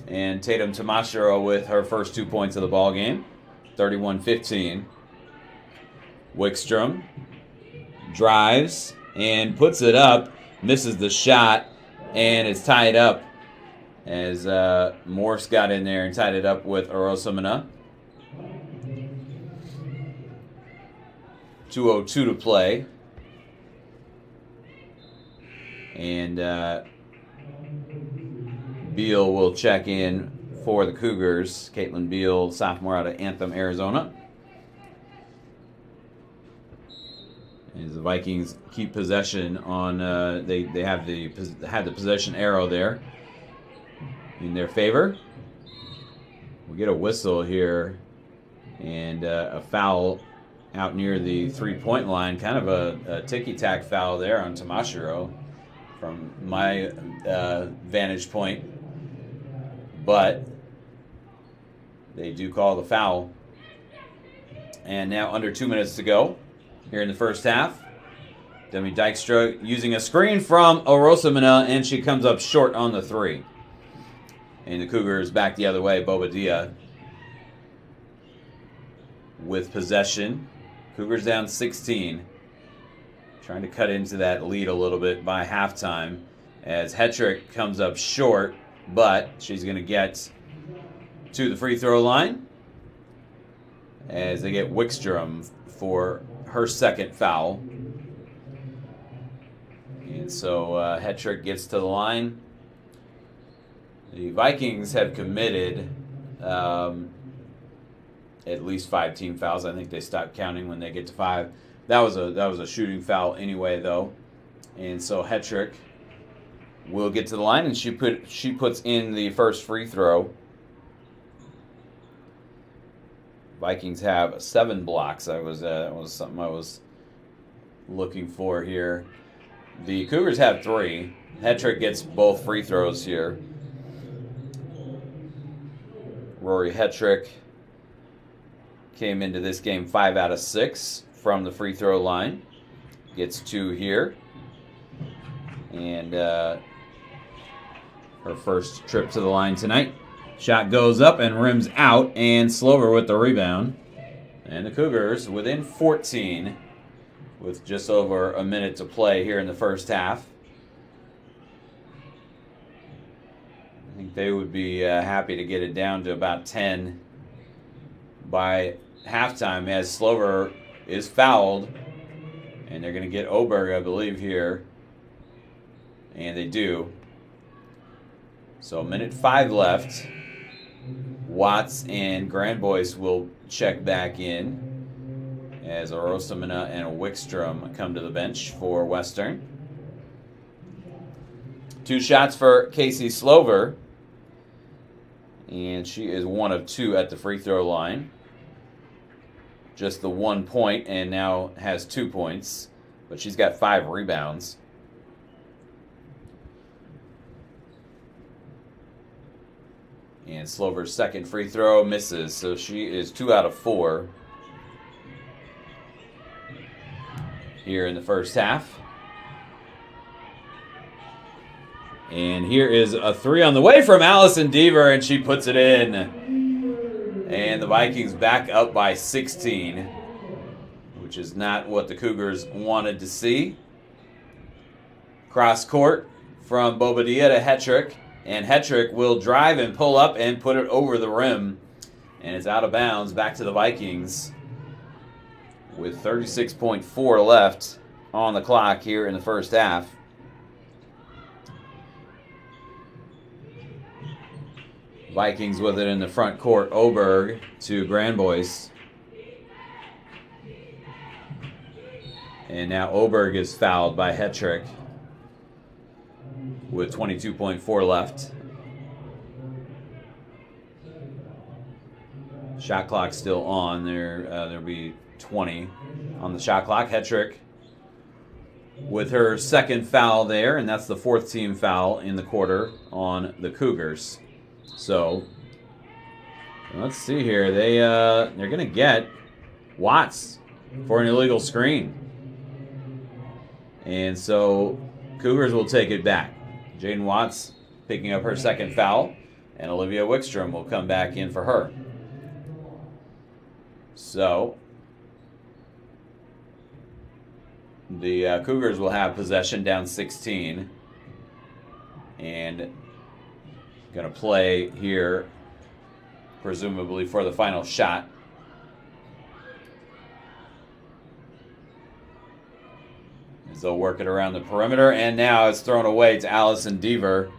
And Tatum Tamashiro with her first 2 points of the ball game, 31-15. Wickstrom drives and puts it up, misses the shot, and it's tied up as Morse got in there and tied it up with Orosamina. 2:02 to play. And Beal will check in for the Cougars. Caitlin Beal, sophomore out of Anthem, Arizona. As the Vikings keep possession on, they had the possession arrow there in their favor. We get a whistle here and a foul out near the three-point line. Kind of a ticky-tack foul there on Tamashiro from my vantage point. But they do call the foul. And now under 2 minutes to go here in the first half. Demi Dykstra using a screen from Orosamina, and she comes up short on the three. And the Cougars back the other way. Bobadilla with possession. Cougars down 16. Trying to cut into that lead a little bit by halftime as Hetrick comes up short, but she's going to get to the free throw line as they get Wickstrom for her second foul. And so Hetrick gets to the line. The Vikings have committed at least 5 team fouls. I think they stop counting when they get to 5. That was a shooting foul anyway, though. And so Hetrick will get to the line, and she puts in the first free throw. Vikings have 7 blocks. That was something I was looking for here. The Cougars have 3. Hetrick gets both free throws here. Rory Hetrick came into this game 5 out of 6 from the free throw line. Gets 2 here. And her first trip to the line tonight. Shot goes up and rims out, and Slover with the rebound. And the Cougars within 14 with just over a minute to play here in the first half. I think they would be happy to get it down to about 10 by halftime as Slover is fouled. And they're going to get Oberg, I believe, here. And they do. So minute 5 left. Watts and Grandboyce will check back in as Orosamina and Wickstrom come to the bench for Western. 2 shots for Casey Slover. And she is 1 of 2 at the free throw line. Just the 1 point, and now has 2 points. But she's got 5 rebounds. And Slover's second free throw misses, so she is 2 out of 4 here in the first half. And here is a 3 on the way from Allison Deaver, and she puts it in. And the Vikings back up by 16, which is not what the Cougars wanted to see. Cross court from Bobadilla to Hetrick. And Hetrick will drive and pull up and put it over the rim. And it's out of bounds back to the Vikings with 36.4 left on the clock here in the first half. Vikings with it in the front court. Oberg to Grandboyce. And now Oberg is fouled by Hetrick with 22.4 left. Shot clock still on. There'll be 20 on the shot clock. Hetrick with her second foul there, and that's the fourth team foul in the quarter on the Cougars. So let's see here. They're going to get Watts for an illegal screen. And so Cougars will take it back. Jaden Watts picking up her second foul, and Olivia Wickstrom will come back in for her. So the Cougars will have possession down 16 and going to play here presumably for the final shot. As they'll work it around the perimeter, and now it's thrown away to Allison Deaver.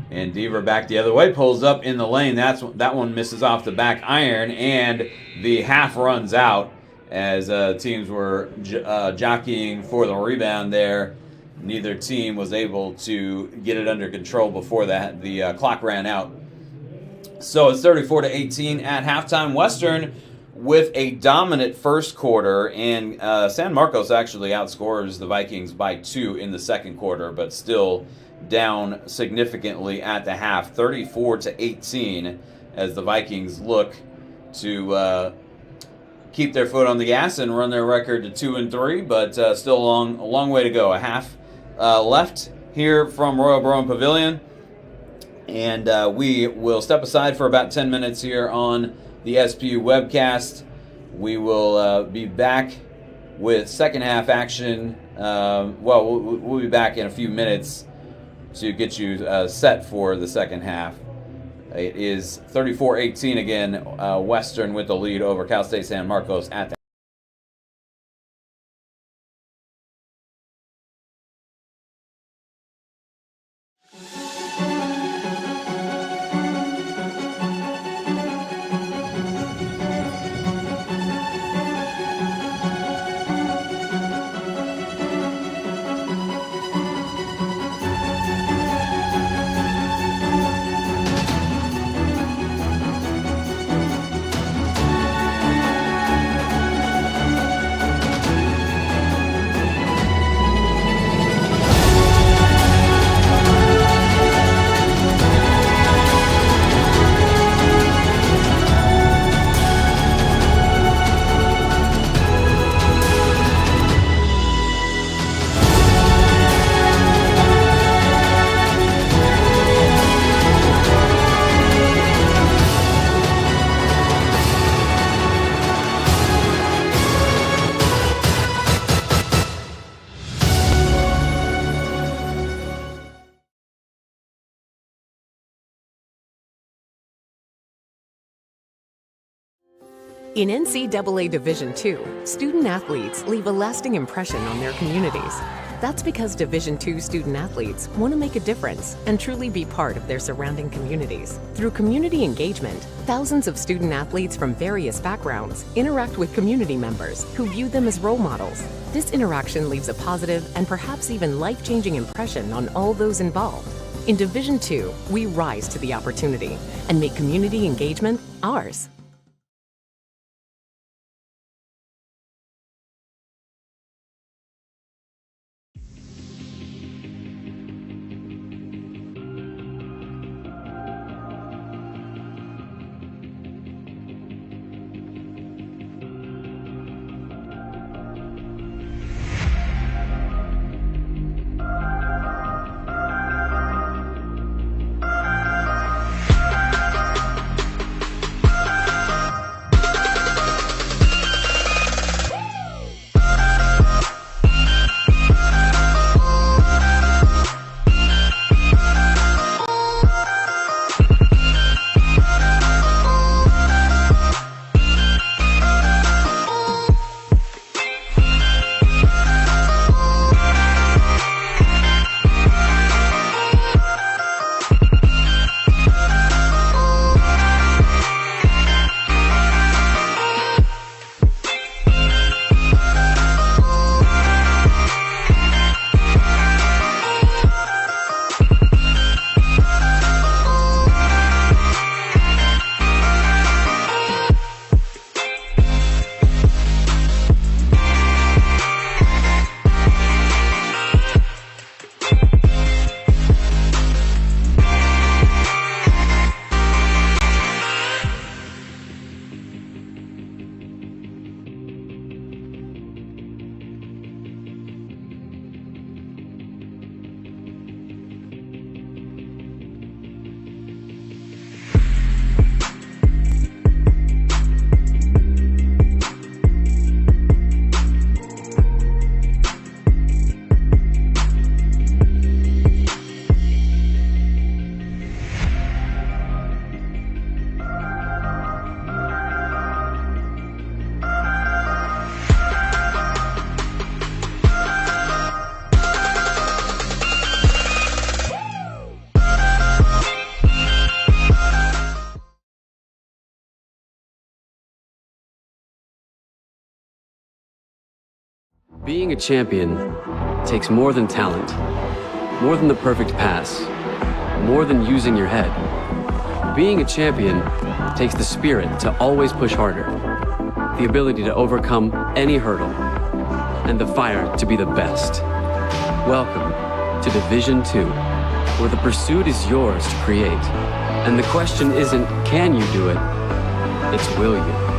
And Deaver back the other way, pulls up in the lane. That one misses off the back iron, and the half runs out as teams were jockeying for the rebound there. Neither team was able to get it under control before that. The clock ran out. So it's 34-18 at halftime. Western with a dominant first quarter, and San Marcos actually outscores the Vikings by 2 in the second quarter, but still down significantly at the half, 34-18, as the Vikings look to keep their foot on the gas and run their record to 2-3, but still a long way to go. A half left here from Royal Brown Pavilion, and we will step aside for about 10 minutes here on the SPU webcast. We will be back with second half action. We'll be back in a few minutes to get you set for the second half. It is 34-18 again, Western with the lead over Cal State San Marcos at the In NCAA Division II, student athletes leave a lasting impression on their communities. That's because Division II student athletes want to make a difference and truly be part of their surrounding communities. Through community engagement, thousands of student athletes from various backgrounds interact with community members who view them as role models. This interaction leaves a positive and perhaps even life-changing impression on all those involved. In Division II, we rise to the opportunity and make community engagement ours. Being a champion takes more than talent, more than the perfect pass, more than using your head. Being a champion takes the spirit to always push harder, the ability to overcome any hurdle, and the fire to be the best. Welcome to Division 2, where the pursuit is yours to create. And the question isn't, can you do it? It's, will you?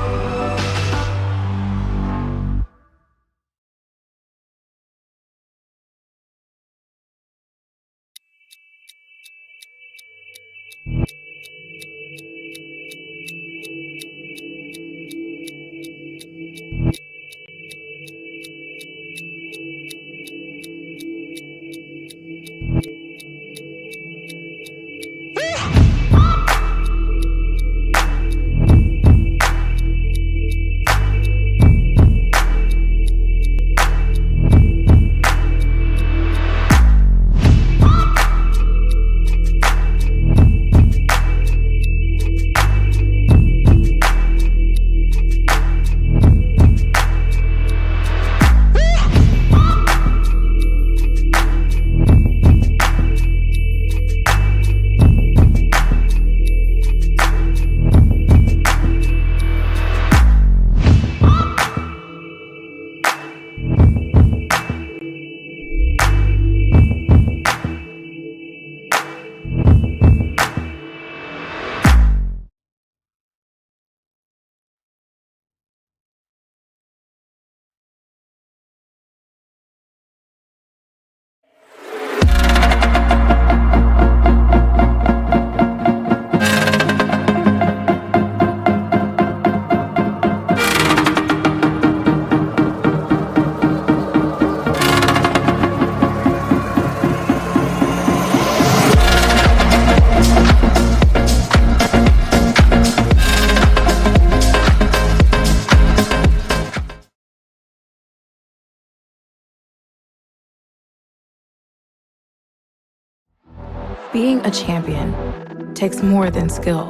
Being a champion takes more than skill,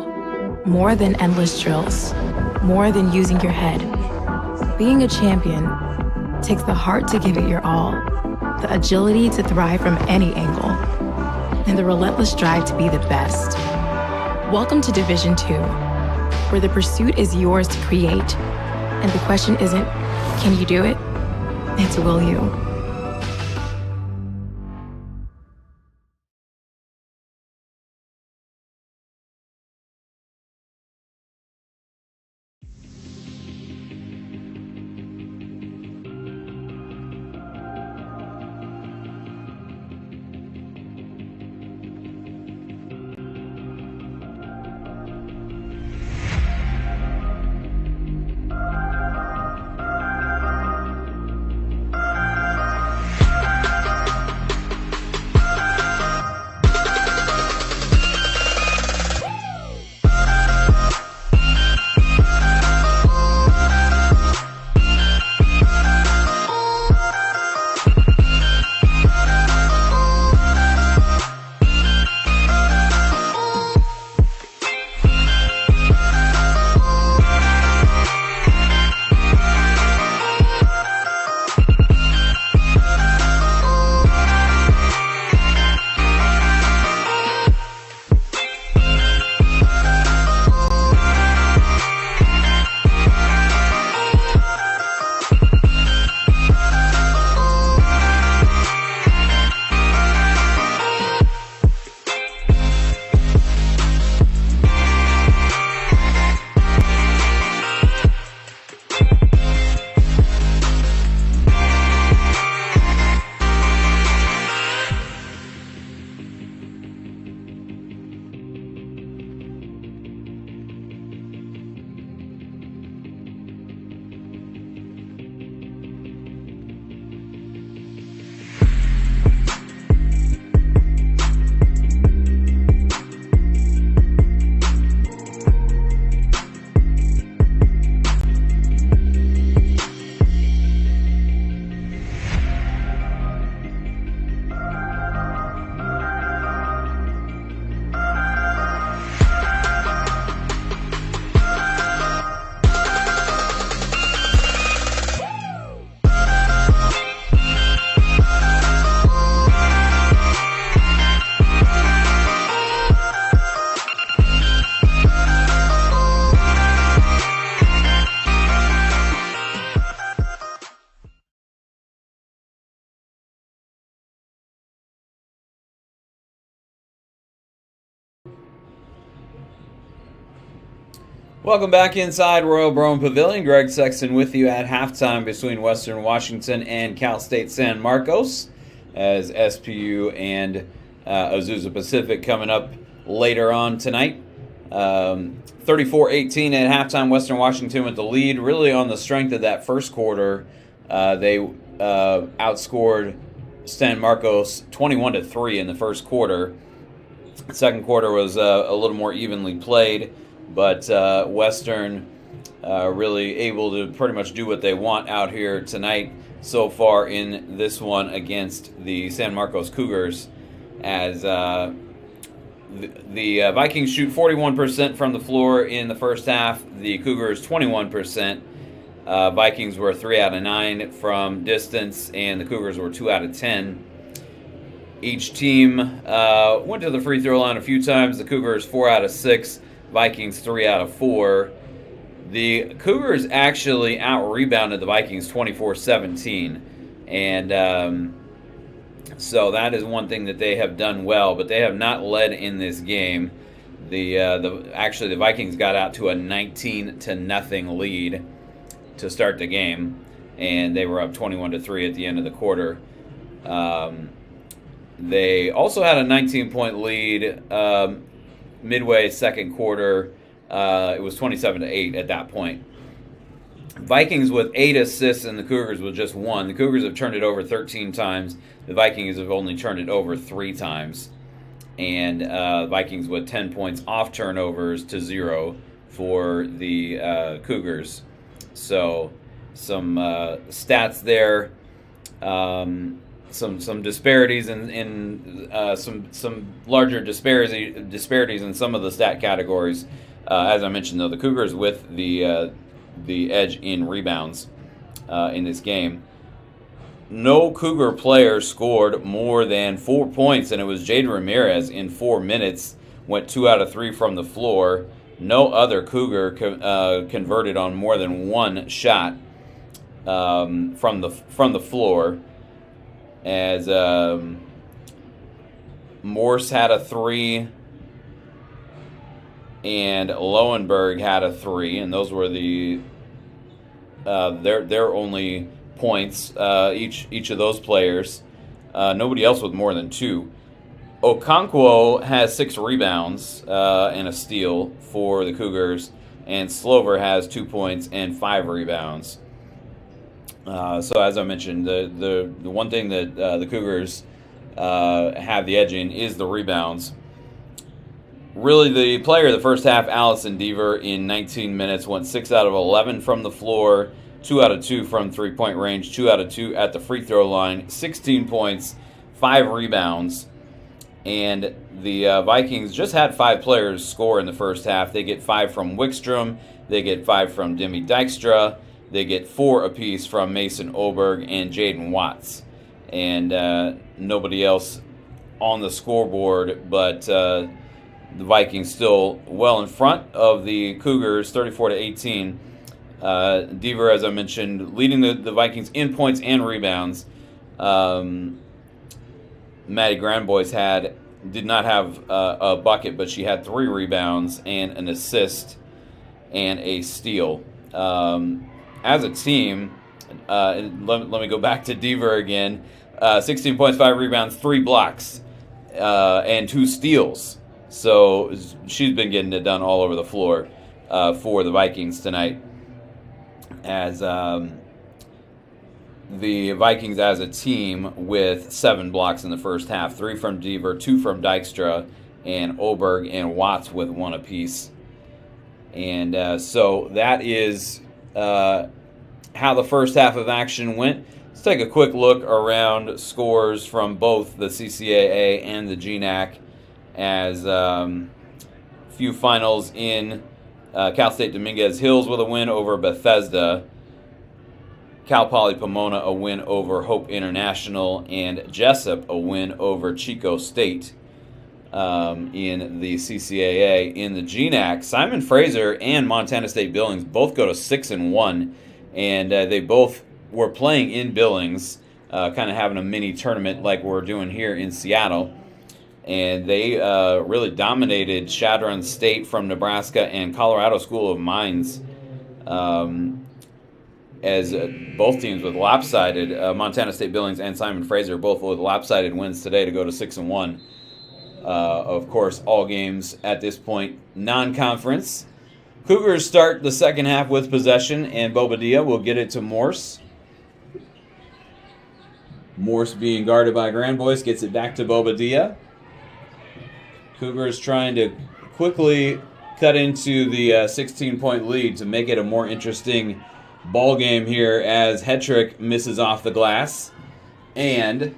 more than endless drills, more than using your head. Being a champion takes the heart to give it your all, the agility to thrive from any angle, and the relentless drive to be the best. Welcome to Division 2, where the pursuit is yours to create, and the question isn't, can you do it? It's, will you? Welcome back inside Royal Broome Pavilion. Greg Sexton with you at halftime between Western Washington and Cal State San Marcos, as SPU and Azusa Pacific coming up later on tonight. 34-18 at halftime. Western Washington with the lead, really on the strength of that first quarter. They outscored San Marcos 21-3 in the first quarter. Second quarter was a little more evenly played, but Western really able to pretty much do what they want out here tonight so far in this one against the San Marcos Cougars, as the Vikings shoot 41% from the floor in the first half. The Cougars 21%. Vikings were 3 out of 9 from distance, and the Cougars were 2 out of 10. Each team went to the free throw line a few times. The Cougars 4 out of 6. Vikings 3 out of 4. The Cougars actually out-rebounded the Vikings 24-17. And so that is one thing that they have done well, but they have not led in this game. Actually, the Vikings got out to a 19-0 lead to start the game, and they were up 21-3 at the end of the quarter. They also had a 19-point lead midway second quarter. It was 27-8 at that point. Vikings with 8 assists and the Cougars with just 1. The Cougars have turned it over 13 times. The Vikings have only turned it over 3 times. And Vikings with 10 points off turnovers to 0 for the Cougars. So some stats there. Some disparities in some larger disparities in some of the stat categories. As I mentioned, though, the Cougars with the edge in rebounds in this game. No Cougar player scored more than 4 points, and it was Jaden Ramirez in 4 minutes. Went 2 out of 3 from the floor. No other Cougar converted on more than 1 shot from the floor. As Morse had a 3 and Lowenberg had a 3, and those were their only points, each of those players. Nobody else with more than 2. Okonkwo has 6 rebounds and a steal for the Cougars, and Slover has 2 points and 5 rebounds. So as I mentioned, the one thing that the Cougars have the edge in is the rebounds. Really, the player of the first half, Allison Deaver, in 19 minutes went 6 out of 11 from the floor, 2 out of 2 from three-point range, 2 out of 2 at the free throw line, 16 points, 5 rebounds. And the Vikings just had 5 players score in the first half. They get 5 from Wickstrom, they get 5 from Demi Dykstra, they get 4 apiece from Mason Oberg and Jaden Watts. And nobody else on the scoreboard, but the Vikings still well in front of the Cougars, 34-18. Deaver, as I mentioned, leading the Vikings in points and rebounds. Maddie Grandbois did not have a bucket, but she had 3 rebounds and an assist and a steal. As a team, let me go back to Deaver again. 16 points, 5 rebounds, 3 blocks, and 2 steals. So she's been getting it done all over the floor for the Vikings tonight. As the Vikings as a team with 7 blocks in the first half, 3 from Deaver, 2 from Dykstra, and Oberg and Watts with 1 apiece. And so that is how the first half of action went. Let's take a quick look around scores from both the CCAA and the GNAC, as few finals in. Cal State Dominguez Hills with a win over Bethesda. Cal Poly Pomona a win over Hope International, and Jessup a win over Chico State in the CCAA. In the GNAC, Simon Fraser and Montana State Billings both go to 6-1, and they both were playing in Billings, kind of having a mini tournament like we're doing here in Seattle. and they really dominated Chadron State from Nebraska and Colorado School of Mines, as both teams with lopsided, Montana State Billings and Simon Fraser both with lopsided wins today to go to 6-1. Of course, all games at this point non-conference. Cougars start the second half with possession, and Bobadilla will get it to Morse. Morse being guarded by Granbois gets it back to Bobadilla. Cougars trying to quickly cut into the 16-point lead to make it a more interesting ball game here as Hetrick misses off the glass. And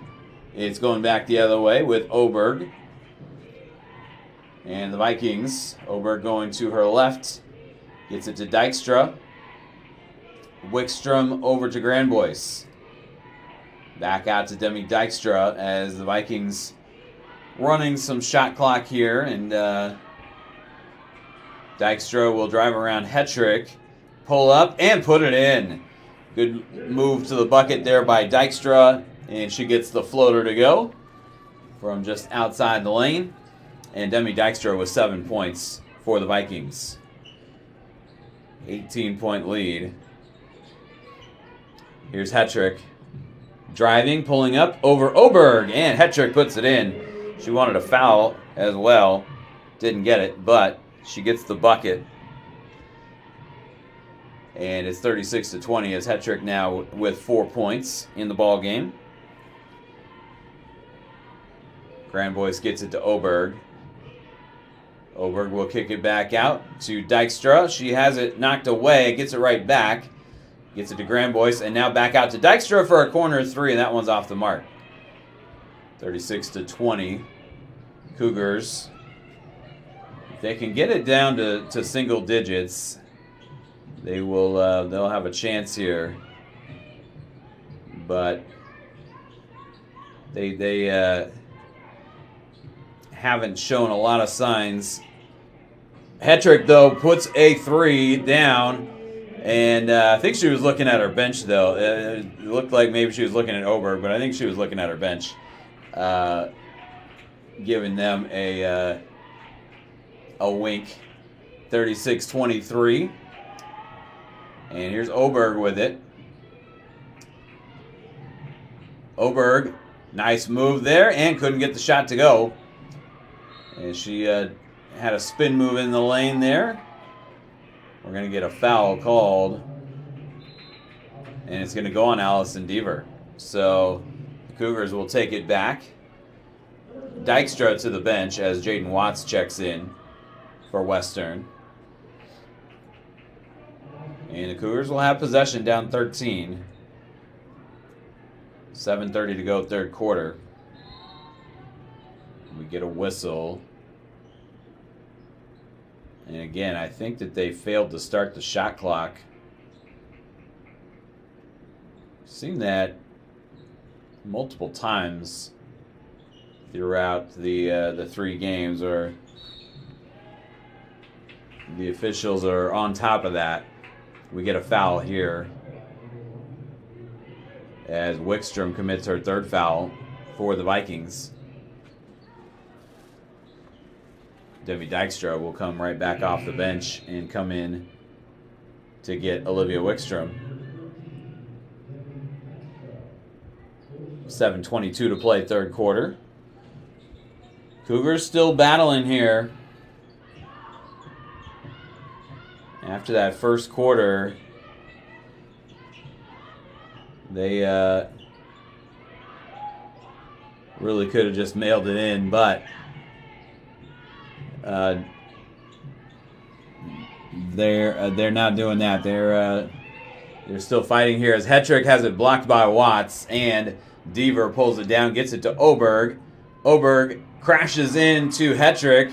it's going back the other way with Oberg. And the Vikings, Oberg going to her left, gets it to Dykstra. Wickstrom over to Granbois. Back out to Demi Dykstra as the Vikings running some shot clock here, and Dykstra will drive around Hetrick, pull up, and put it in. Good move to the bucket there by Dykstra, and she gets the floater to go from just outside the lane. And Demi Dykstra with 7 points for the Vikings. 18-point lead. Here's Hetrick. Driving, pulling up over Oberg, and Hetrick puts it in. She wanted a foul as well. Didn't get it, but she gets the bucket. And it's 36-20 as Hetrick now with 4 points in the ball game. Granbois gets it to Oberg. Oberg will kick it back out to Dykstra. She has it knocked away, gets it right back. Gets it to Granbois, and now back out to Dykstra for a corner three, and that one's off the mark. 36-20. Cougars. If they can get it down to single digits, they will. They'll have a chance here. But they haven't shown a lot of signs. Hetrick, though, puts a three down. And I think she was looking at her bench, though. It looked like maybe she was looking at Oberg, but I think she was looking at her bench, giving them a wink. 36-23. And here's Oberg with it. Oberg, nice move there, and couldn't get the shot to go. And she had a spin move in the lane there. We're going to get a foul called, and it's going to go on Allison Deaver. So the Cougars will take it back. Dykstra to the bench as Jaden Watts checks in for Western. And the Cougars will have possession down 13. 7:30 to go, third quarter. We get a whistle. And again, I think that they failed to start the shot clock. Seen that multiple times throughout the three games, or the officials are on top of that. We get a foul here as Wickstrom commits her third foul for the Vikings. Demi Dykstra will come right back off the bench and come in to get Olivia Wickstrom. 7:22 to play, third quarter. Cougars still battling here. After that first quarter, they really could have just mailed it in, but they're not doing that. They're still fighting here as Hetrick has it blocked by Watts, and Deaver pulls it down, gets it to Oberg. Oberg crashes into Hetrick,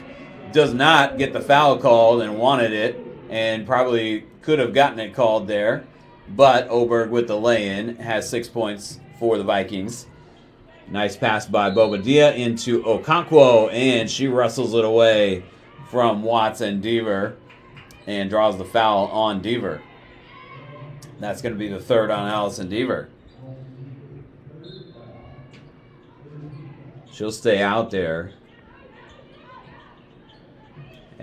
does not get the foul called and wanted it, and probably could have gotten it called there. But Oberg with the lay-in has 6 points for the Vikings. Nice pass by Bobadilla into Okonkwo, and she wrestles it away from Watts and Deaver and draws the foul on Deaver. That's going to be the third on Allison Deaver. She'll stay out there.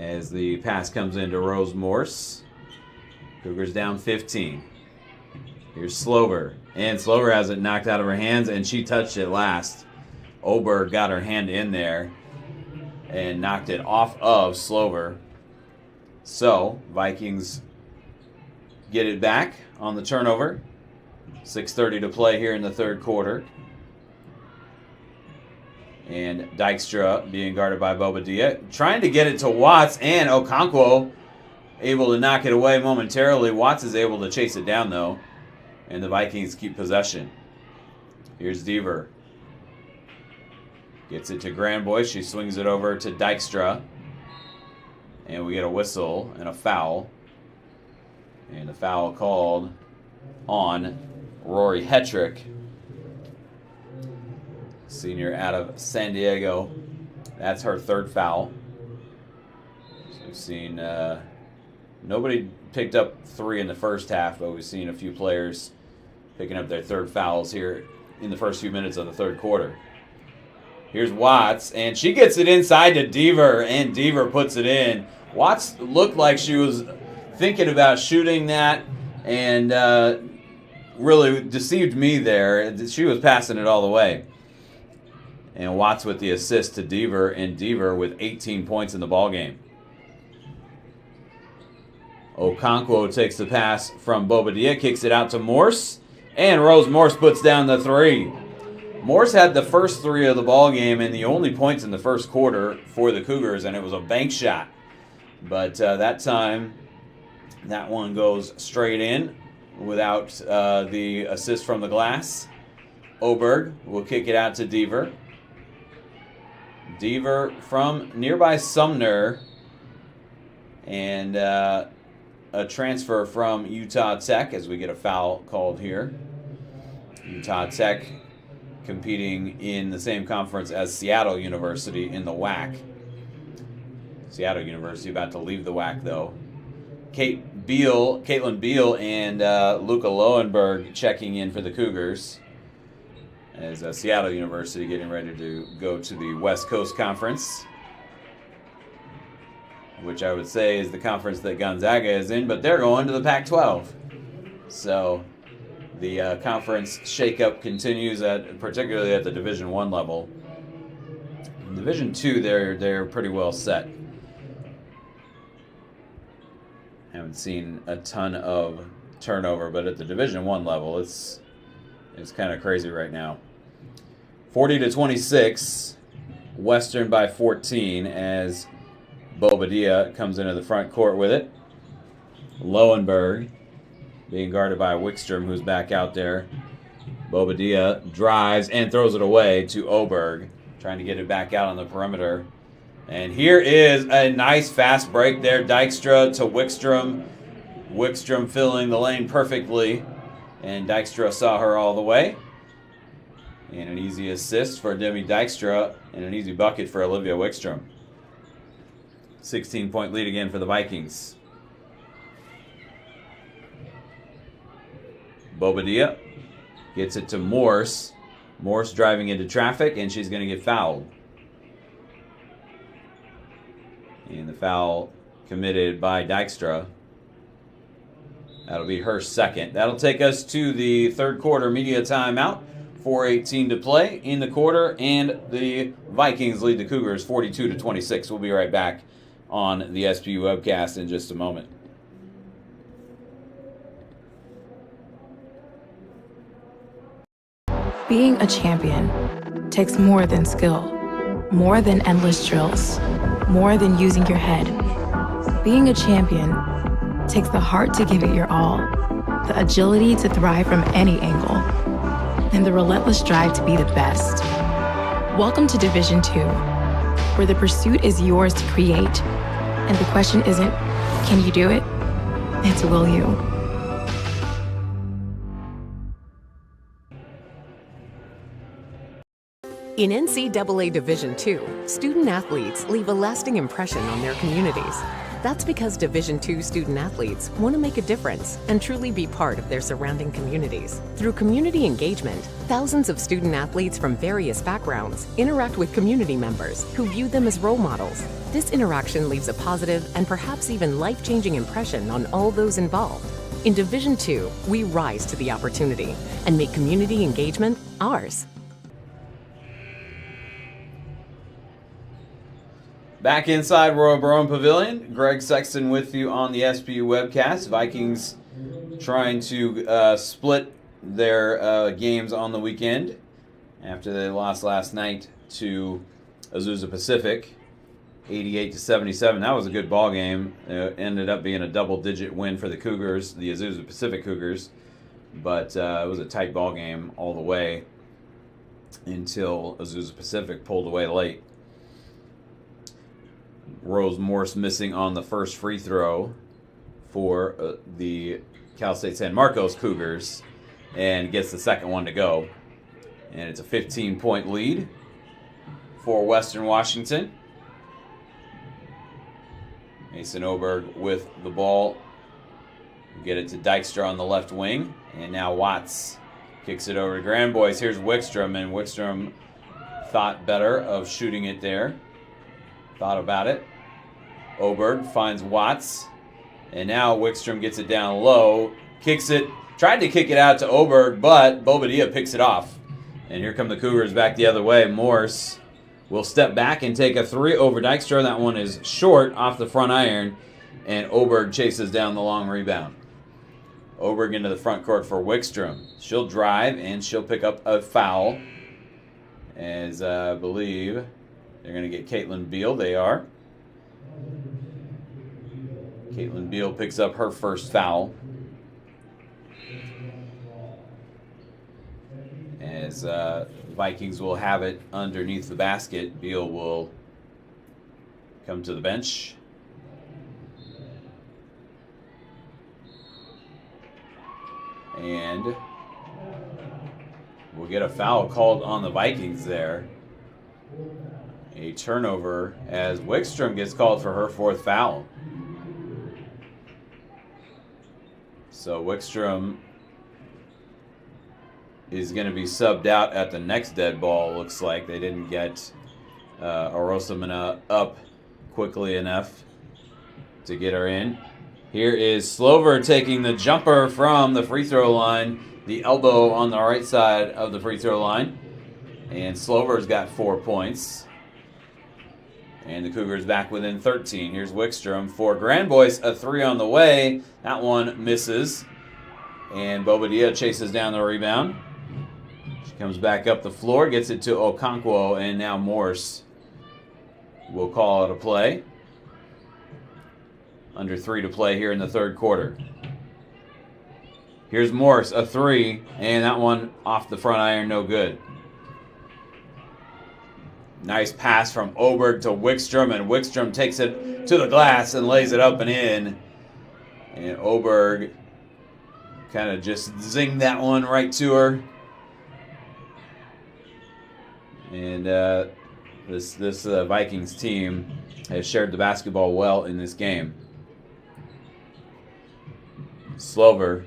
as the pass comes into Rose Morse. Cougars down 15. Here's Slover, and Slover has it knocked out of her hands, and she touched it last. Oberg got her hand in there and knocked it off of Slover. So, Vikings get it back on the turnover. 6:30 to play here in the third quarter. And Dykstra being guarded by Bobadilla. Trying to get it to Watts, and Okonkwo able to knock it away momentarily. Watts is able to chase it down, though. And the Vikings keep possession. Here's Deaver. Gets it to Granboy. She swings it over to Dykstra. And we get a whistle and a foul. And the foul called on Rory Hetrick, senior out of San Diego. That's her third foul. So we've seen nobody picked up 3 in the first half, but we've seen a few players picking up their third fouls here in the first few minutes of the third quarter. Here's Watts, and she gets it inside to Deaver, and Deaver puts it in. Watts looked like she was thinking about shooting that, and really deceived me there. She was passing it all the way. And Watts with the assist to Deaver, and Deaver with 18 points in the ballgame. Okonkwo takes the pass from Bobadilla, kicks it out to Morse, and Rose Morse puts down the 3. Morse had the first 3 of the ballgame and the only points in the first quarter for the Cougars, and it was a bank shot. But that time, that one goes straight in without the assist from the glass. Oberg will kick it out to Deaver. Deaver from nearby Sumner, and a transfer from Utah Tech as we get a foul called here. Utah Tech competing in the same conference as Seattle University in the WAC. Seattle University about to leave the WAC, though. Caitlin Beal and Luca Lowenberg checking in for the Cougars, as Seattle University getting ready to go to the West Coast Conference, which I would say is the conference that Gonzaga is in, but they're going to the Pac-12. So the conference shakeup continues, particularly at the Division I level. In Division II, they're pretty well set. Haven't seen a ton of turnover, but at the Division I level, it's kind of crazy right now. 40-26, Western by 14 as Bobadilla comes into the front court with it. Lowenberg being guarded by Wickstrom, who's back out there. Bobadilla drives and throws it away to Oberg, trying to get it back out on the perimeter. And here is a nice fast break there. Dykstra to Wickstrom. Wickstrom filling the lane perfectly. And Dykstra saw her all the way. And an easy assist for Demi Dykstra and an easy bucket for Olivia Wickstrom. 16-point lead again for the Vikings. Bobadilla gets it to Morse. Morse driving into traffic, and she's going to get fouled. And the foul committed by Dykstra. That'll be her second. That'll take us to the third quarter media timeout. 4:18 to play in the quarter, and the Vikings lead the Cougars 42-26. We'll be right back on the SPU webcast in just a moment. Being a champion takes more than skill, more than endless drills, more than using your head. Being a champion takes the heart to give it your all, the agility to thrive from any angle, and the relentless drive to be the best. Welcome to Division II, where the pursuit is yours to create, and the question isn't, can you do it? It's, will you? In NCAA Division II, student athletes leave a lasting impression on their communities. That's because Division II student athletes want to make a difference and truly be part of their surrounding communities. Through community engagement, thousands of student athletes from various backgrounds interact with community members who view them as role models. This interaction leaves a positive and perhaps even life-changing impression on all those involved. In Division II, we rise to the opportunity and make community engagement ours. Back inside Royal Brown Pavilion, Greg Sexton with you on the SBU webcast. Vikings trying to split their games on the weekend after they lost last night to Azusa Pacific, 88-77. That was a good ball game. It ended up being a double-digit win for the Cougars, the Azusa Pacific Cougars, but it was a tight ball game all the way until Azusa Pacific pulled away late. Rose Morse missing on the first free throw for the Cal State San Marcos Cougars and gets the second one to go. And it's a 15-point lead for Western Washington. Mason Oberg with the ball. Get it to Dykstra on the left wing. And now Watts kicks it over to Grand Boys. Here's Wickstrom, and Wickstrom thought better of shooting it there. Thought about it. Oberg finds Watts. And now Wickstrom gets it down low. Kicks it. Tried to kick it out to Oberg, but Bobadilla picks it off. And here come the Cougars back the other way. Morse will step back and take a three over Dykstra. That one is short off the front iron. And Oberg chases down the long rebound. Oberg into the front court for Wickstrom. She'll drive and she'll pick up a foul. As I believe they're going to get Caitlin Beal. They are. Caitlin Beal picks up her first foul. As Vikings will have it underneath the basket, Beal will come to the bench. And we'll get a foul called on the Vikings there. A turnover as Wickstrom gets called for her fourth foul. So Wickstrom is going to be subbed out at the next dead ball, looks like. They didn't get Orosamina up quickly enough to get her in. Here is Slover taking the jumper from the free throw line. The elbow on the right side of the free throw line. And Slover's got 4 points. And the Cougars back within 13. Here's Wickstrom for Grand Boys. A three on the way. That one misses. And Bobadilla chases down the rebound. She comes back up the floor, gets it to Okonkwo, and now Morse will call it a play. Under 3 to play here in the third quarter. Here's Morse, a three, and that one off the front iron, no good. Nice pass from Oberg to Wickstrom, and Wickstrom takes it to the glass and lays it up and in. And Oberg kind of just zinged that one right to her. And this Vikings team has shared the basketball well in this game. Slover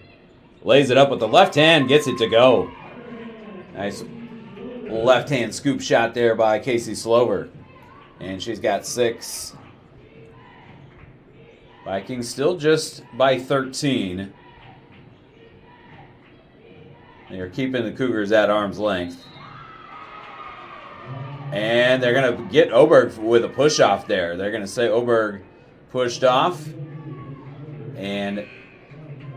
lays it up with the left hand, gets it to go. Nice left-hand scoop shot there by Casey Slover. And she's got 6. Vikings still just by 13. They're keeping the Cougars at arm's length. And they're going to get Oberg with a push-off there. They're going to say Oberg pushed off. And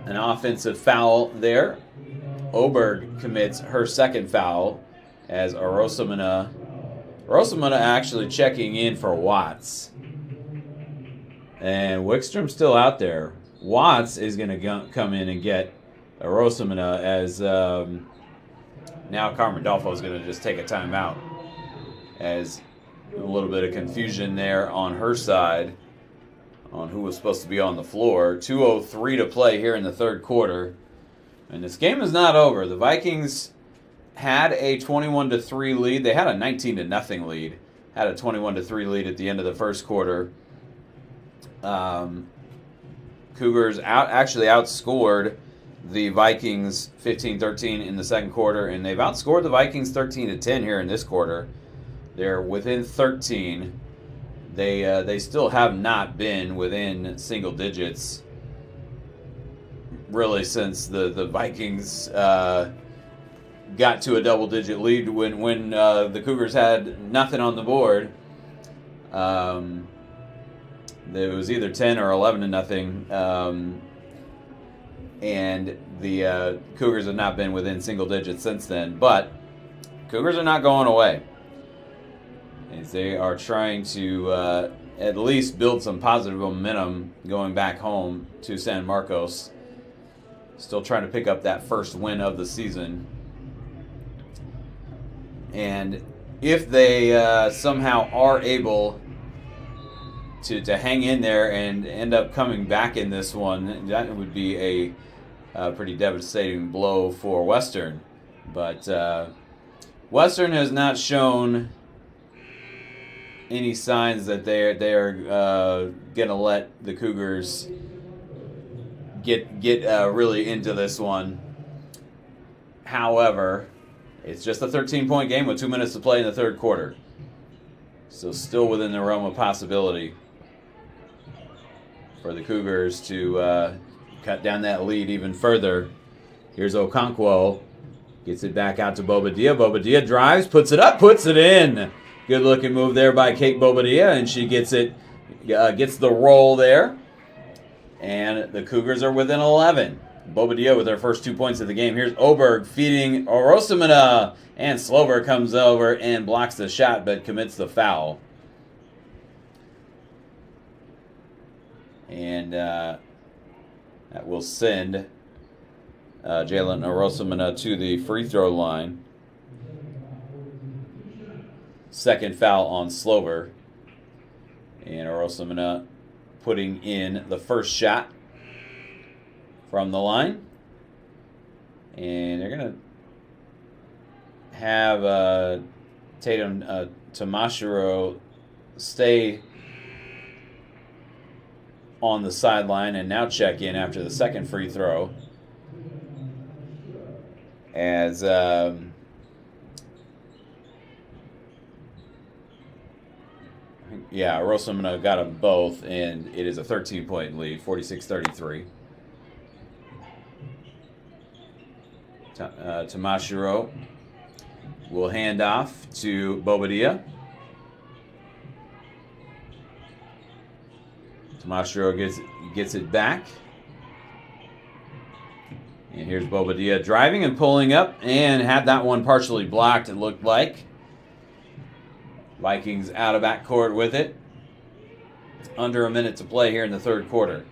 an offensive foul there. Oberg commits her second foul as Orosamina actually checking in for Watts. And Wickstrom's still out there. Watts is going to come in and get Orosamina as now Carmen Dolfo is going to just take a timeout. As a little bit of confusion there on her side on who was supposed to be on the floor. 2:03 to play here in the third quarter. And this game is not over. The Vikings had a 21-3 lead. They had a 19-0 lead. Had a 21-3 lead at the end of the first quarter. Cougars actually outscored the Vikings 15-13 in the second quarter, and they've outscored the Vikings 13-10 here in this quarter. They're within 13. They still have not been within single digits really since the Vikings got to a double-digit lead when the Cougars had nothing on the board. It was either 10 or 11-0, and the Cougars have not been within single digits since then. But Cougars are not going away, as they are trying to at least build some positive momentum going back home to San Marcos. Still trying to pick up that first win of the season. And if they somehow are able to hang in there and end up coming back in this one, that would be a pretty devastating blow for Western. But Western has not shown any signs that they are going to let the Cougars get really into this one. However, it's just a 13-point game with 2 minutes to play in the third quarter. So still within the realm of possibility for the Cougars to cut down that lead even further. Here's Okonkwo. Gets it back out to Bobadilla. Bobadilla drives, puts it up, puts it in. Good looking move there by Kate Bobadilla, and she gets the roll there. And the Cougars are within 11. Bobadilla with her first 2 points of the game. Here's Oberg feeding Orosamina, and Slover comes over and blocks the shot but commits the foul. And that will send Jalen Orosamina to the free throw line. Second foul on Slover. And Orosamina putting in the first shot from the line. And they're going to have Tatum Tamashiro stay on the sideline and now check in after the second free throw. As Orosamina got them both, and it is a 13-point lead, 46-33. Tamashiro will hand off to Bobadilla. Tamashiro gets it back. And here's Bobadilla driving and pulling up, and had that one partially blocked, it looked like. Vikings out of backcourt with it. Under a minute to play here in the third quarter.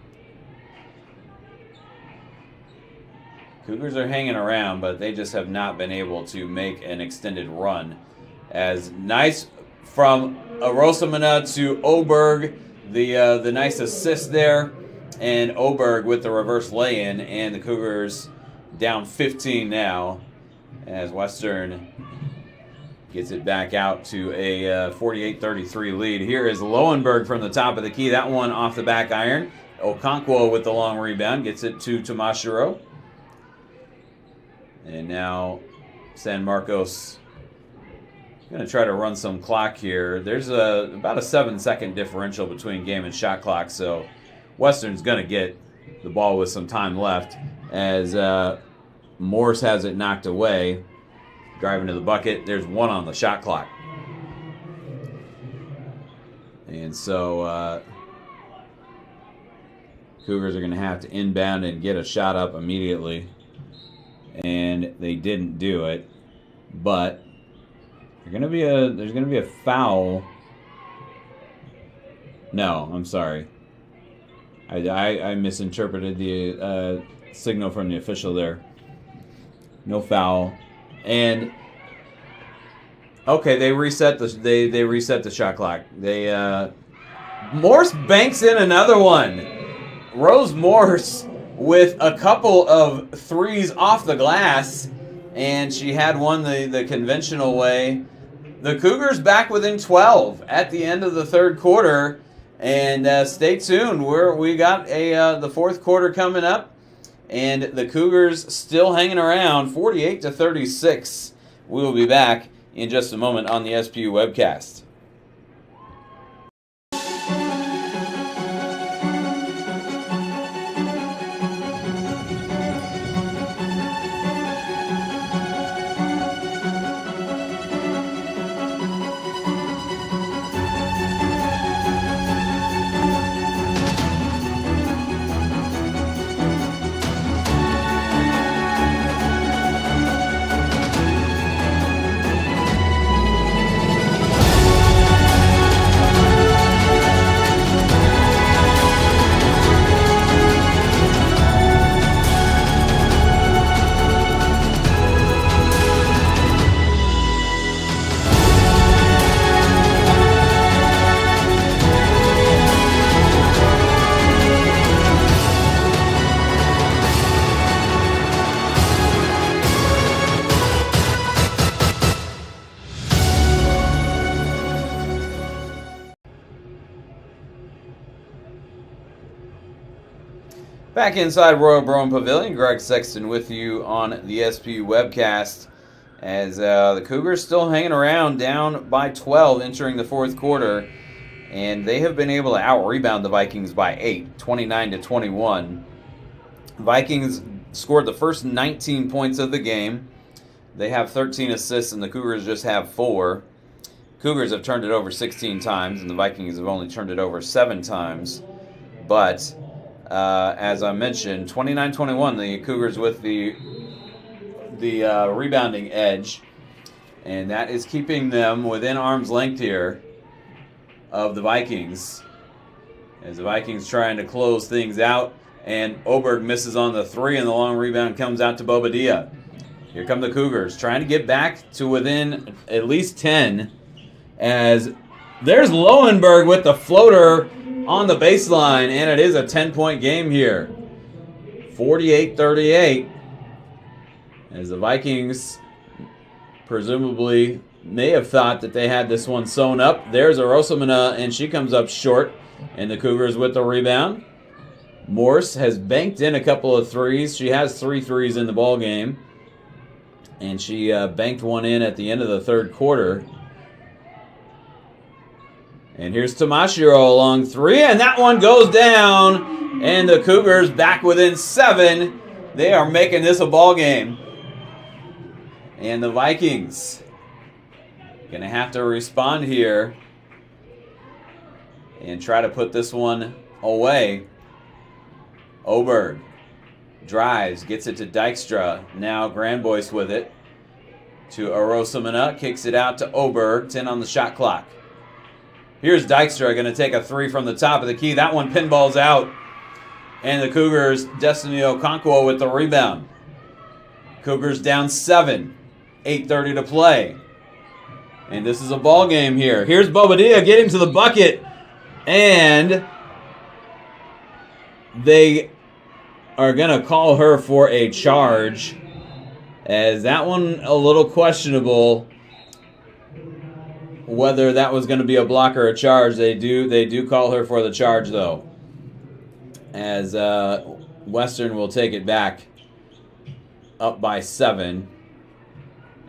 Cougars are hanging around, but they just have not been able to make an extended run. As nice from Orosamina to Oberg, the nice assist there, and Oberg with the reverse lay-in, and the Cougars down 15 now, as Western gets it back out to a 48-33 lead. Here is Lowenberg from the top of the key. That one off the back iron. Okonkwo with the long rebound. Gets it to Tamashiro. And now San Marcos going to try to run some clock here. There's about a 7-second differential between game and shot clock. So Western's going to get the ball with some time left as Morse has it knocked away. Driving to the bucket. There's one on the shot clock. And so Cougars are going to have to inbound and get a shot up immediately. And they didn't do it. But there's going to be a foul. No, I'm sorry. I misinterpreted the signal from the official there. No foul. And okay, they reset the shot clock. Morse banks in another one. Rose Morse with a couple of threes off the glass, and she had one the conventional way. The Cougars back within 12 at the end of the third quarter, And stay tuned. We got the fourth quarter coming up, and the Cougars still hanging around, 48-36. We will be back in just a moment on the SPU webcast. Back inside Royal Broome Pavilion, Greg Sexton with you on the SPU webcast as the Cougars still hanging around, down by 12 entering the fourth quarter, and they have been able to out-rebound the Vikings by 8, 29-21. Vikings scored the first 19 points of the game. They have 13 assists, and the Cougars just have 4. Cougars have turned it over 16 times, and the Vikings have only turned it over 7 times. But as I mentioned, 29-21, the Cougars with the rebounding edge, and that is keeping them within arm's length here of the Vikings, as the Vikings trying to close things out, and Oberg misses on the 3, and the long rebound comes out to Bobadilla. Here come the Cougars trying to get back to within at least 10, as there's Lowenberg with the floater on the baseline, and it is a 10-point game here. 48-38. As the Vikings presumably may have thought that they had this one sewn up. There's Arosamana, and she comes up short, and the Cougars with the rebound. Morse has banked in a couple of threes. She has 3 threes in the ball game, and she banked one in at the end of the third quarter. And here's Tamashiro along 3, and that one goes down, and the Cougars back within 7. They are making this a ball game. And the Vikings going to have to respond here and try to put this one away. Oberg drives, gets it to Dykstra. Now Grandboyce with it to Arosamana, kicks it out to Oberg. 10 on the shot clock. Here's Dykstra going to take a 3 from the top of the key. That one pinballs out. And the Cougars, Destiny Okonkwo with the rebound. Cougars down 7. 8:30 to play. And this is a ball game here. Here's Bobadilla getting to the bucket. And they are going to call her for a charge, as that one a little questionable whether that was going to be a block or a charge. They do call her for the charge, though, as Western will take it back up by 7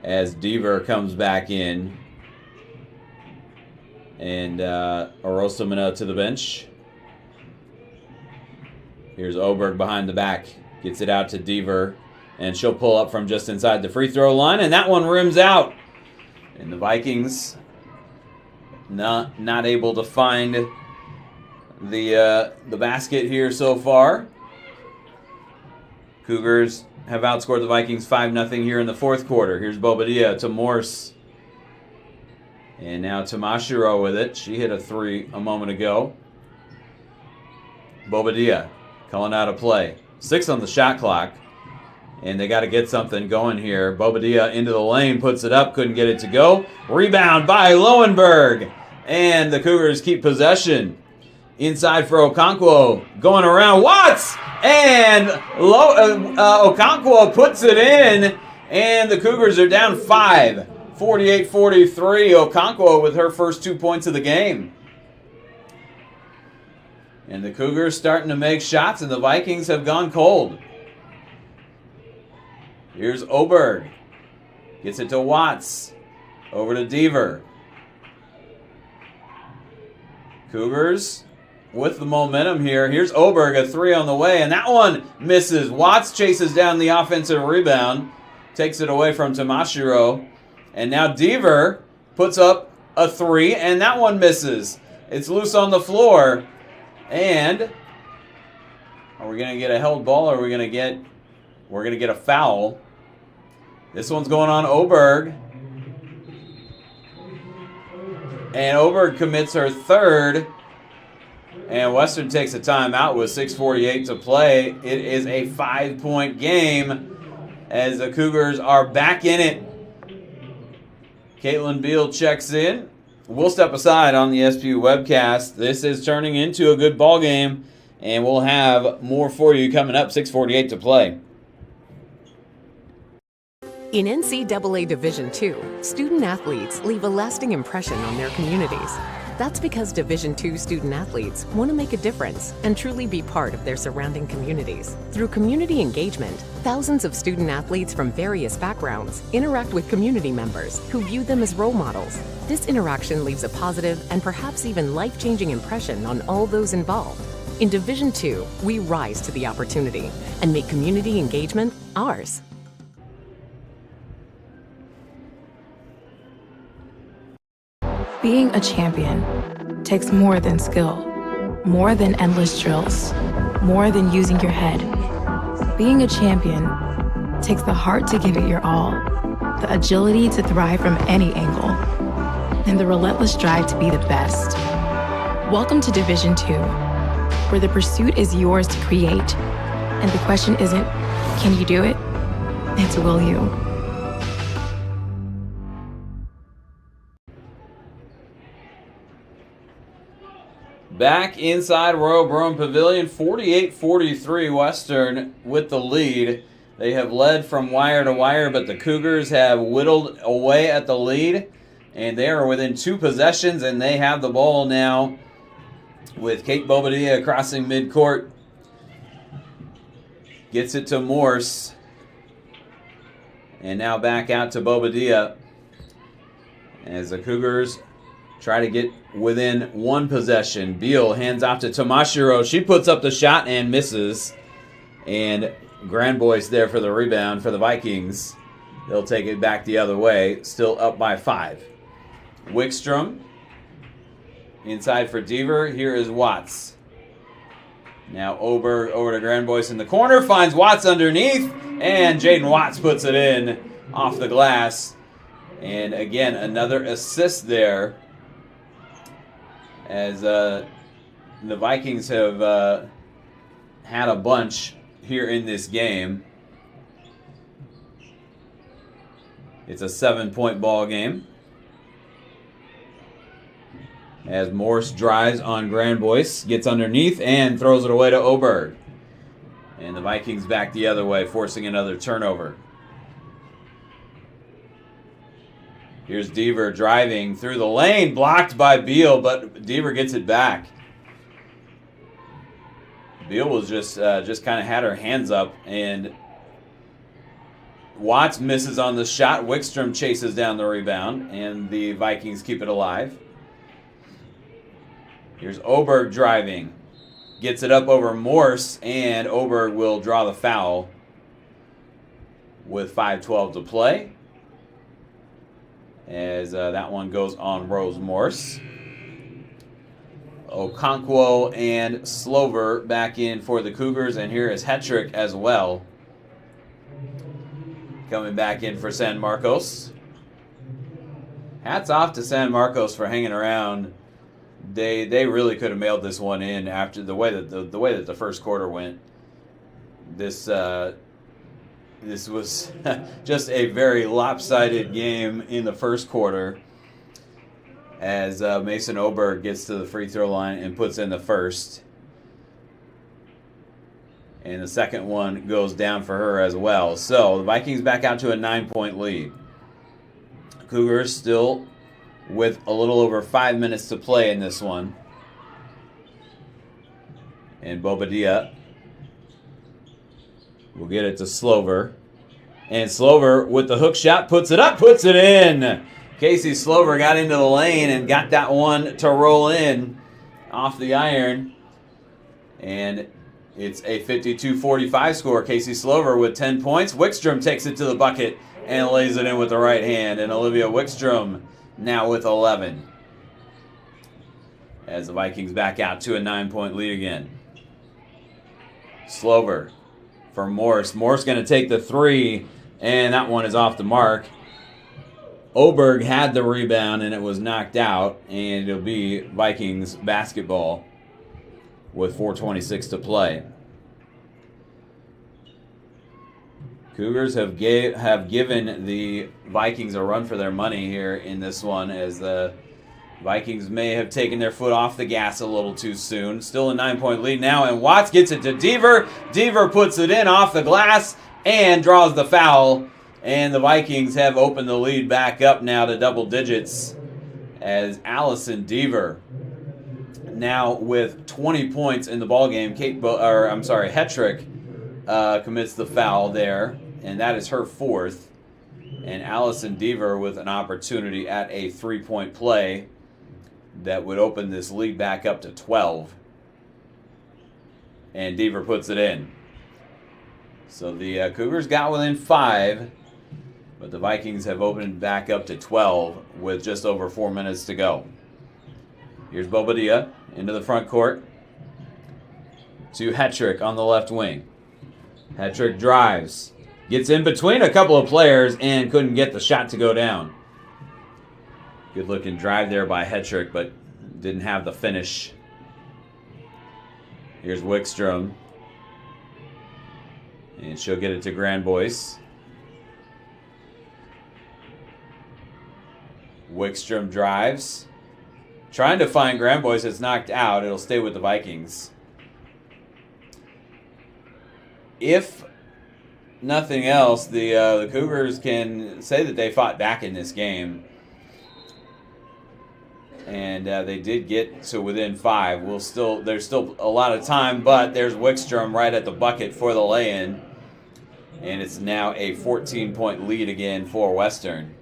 as Deaver comes back in, and Arosamana to the bench. Here's Oberg behind the back, gets it out to Deaver, and she'll pull up from just inside the free throw line, and that one rims out. And the Vikings not able to find the basket here so far. Cougars have outscored the Vikings 5-0 here in the fourth quarter. Here's Bobadilla to Morse. And now Tamashiro with it. She hit a 3 a moment ago. Bobadilla calling out a play. 6 on the shot clock. And they got to get something going here. Bobadilla into the lane, puts it up, couldn't get it to go. Rebound by Lowenberg. And the Cougars keep possession. Inside for Okonkwo. Going around Watts. And Okonkwo puts it in. And the Cougars are down 5. 48-43. Okonkwo with her first 2 points of the game. And the Cougars starting to make shots, and the Vikings have gone cold. Here's Oberg. Gets it to Watts. Over to Deaver. Cougars with the momentum here. Here's Oberg, a three on the way, and that one misses. Watts chases down the offensive rebound. Takes it away from Tamashiro. And now Deaver puts up a three, and that one misses. It's loose on the floor. And are we going to get a held ball, or are we going to get a foul? This one's going on Oberg. And Oberg commits her third. And Western takes a timeout with 6:48 to play. It is a 5-point game as the Cougars are back in it. Caitlin Beal checks in. We'll step aside on the SPU webcast. This is turning into a good ball game, and we'll have more for you coming up. 6:48 to play. In NCAA Division II, student athletes leave a lasting impression on their communities. That's because Division II student athletes want to make a difference and truly be part of their surrounding communities. Through community engagement, thousands of student athletes from various backgrounds interact with community members who view them as role models. This interaction leaves a positive and perhaps even life-changing impression on all those involved. In Division II, we rise to the opportunity and make community engagement ours. Being a champion takes more than skill, more than endless drills, more than using your head. Being a champion takes the heart to give it your all, the agility to thrive from any angle, and the relentless drive to be the best. Welcome to Division II, where the pursuit is yours to create, and the question isn't, can you do it? It's, will you? Back inside Royal Broome Pavilion, 48-43 Western with the lead. They have led from wire to wire, but the Cougars have whittled away at the lead, and they are within 2 possessions, and they have the ball now with Kate Bobadilla crossing midcourt. Gets it to Morse, and now back out to Bobadilla as the Cougars try to get within 1 possession. Beal hands off to Tamashiro. She puts up the shot and misses. And Grandboyce there for the rebound for the Vikings. They'll take it back the other way. Still up by 5. Wickstrom inside for Deaver. Here is Watts. Now Oberg over to Grandboyce in the corner. Finds Watts underneath. And Jaden Watts puts it in off the glass. And again, another assist there, as the Vikings have had a bunch here in this game. It's a 7-point ball game as Morse drives on Grandboyce, gets underneath and throws it away to Oberg. And the Vikings back the other way, forcing another turnover. Here's Deaver driving through the lane, blocked by Beal, but Deaver gets it back. Beal was just kind of had her hands up, and Watts misses on the shot. Wickstrom chases down the rebound, and the Vikings keep it alive. Here's Oberg driving. Gets it up over Morse, and Oberg will draw the foul with 5:12 to play, as that one goes on Rose Morse. Okonkwo and Slover back in for the Cougars, and here is Hetrick as well, coming back in for San Marcos. Hats off to San Marcos for hanging around. They really could have mailed this one in after the way that the first quarter went. This was just a very lopsided game in the first quarter, as Mason Oberg gets to the free throw line and puts in the first. And the second one goes down for her as well. So the Vikings back out to a 9-point lead. Cougars still with a little over 5 minutes to play in this one. And Bobadilla will get it to Slover. And Slover with the hook shot puts it up, puts it in. Casey Slover got into the lane and got that one to roll in off the iron. And it's a 52-45 score. Casey Slover with 10 points. Wickstrom takes it to the bucket and lays it in with the right hand. And Olivia Wickstrom now with 11. As the Vikings back out to a 9-point lead again. Slover for Morse. Morse going to take the three, and that one is off the mark. Oberg had the rebound, and it was knocked out, and it'll be Vikings basketball with 4:26 to play. Cougars have given the Vikings a run for their money here in this one, as the Vikings may have taken their foot off the gas a little too soon. Still a 9-point lead now, and Watts gets it to Deaver. Deaver puts it in off the glass and draws the foul. And the Vikings have opened the lead back up now to double digits, as Allison Deaver now with 20 points in the ballgame. Hetrick commits the foul there, and that is her fourth. And Allison Deaver with an opportunity at a 3-point play that would open this lead back up to 12. And Deaver puts it in. So the Cougars got within 5, but the Vikings have opened back up to 12 with just over 4 minutes to go. Here's Bobadilla into the front court to Hetrick on the left wing. Hetrick drives, gets in between a couple of players, and couldn't get the shot to go down. Good looking drive there by Hetrick, but didn't have the finish. Here's Wickstrom. And she'll get it to Grandboyce. Wickstrom drives. Trying to find Grandboyce. It's knocked out. It'll stay with the Vikings. If nothing else, the Cougars can say that they fought back in this game. And they did get to within 5. There's still a lot of time, but there's Wickstrom right at the bucket for the lay-in. And it's now a 14-point lead again for Western.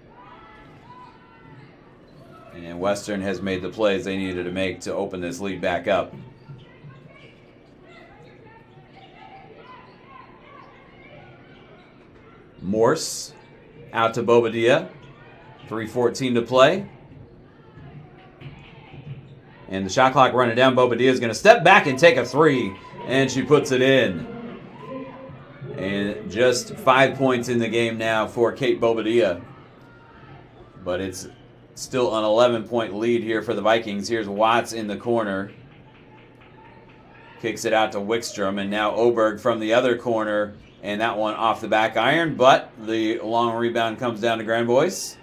And Western has made the plays they needed to make to open this lead back up. Morse out to Bobadilla. 3:14 to play. And the shot clock running down. Bobadilla is going to step back and take a 3. And she puts it in. And just 5 points in the game now for Kate Bobadilla. But it's still an 11-point lead here for the Vikings. Here's Watts in the corner. Kicks it out to Wickstrom. And now Oberg from the other corner. And that one off the back iron. But the long rebound comes down to Grandboyce.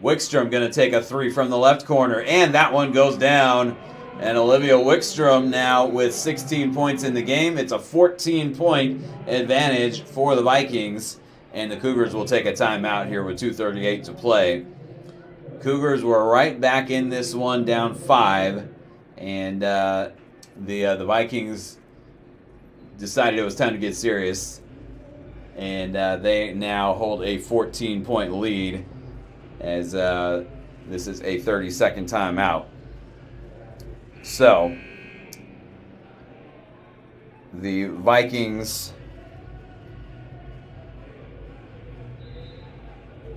Wickstrom going to take a 3 from the left corner. And that one goes down. And Olivia Wickstrom now with 16 points in the game. It's a 14-point advantage for the Vikings. And the Cougars will take a timeout here with 2:38 to play. Cougars were right back in this one, down 5. And the Vikings decided it was time to get serious. And they now hold a 14-point lead, as this is a 30-second timeout. So, the Vikings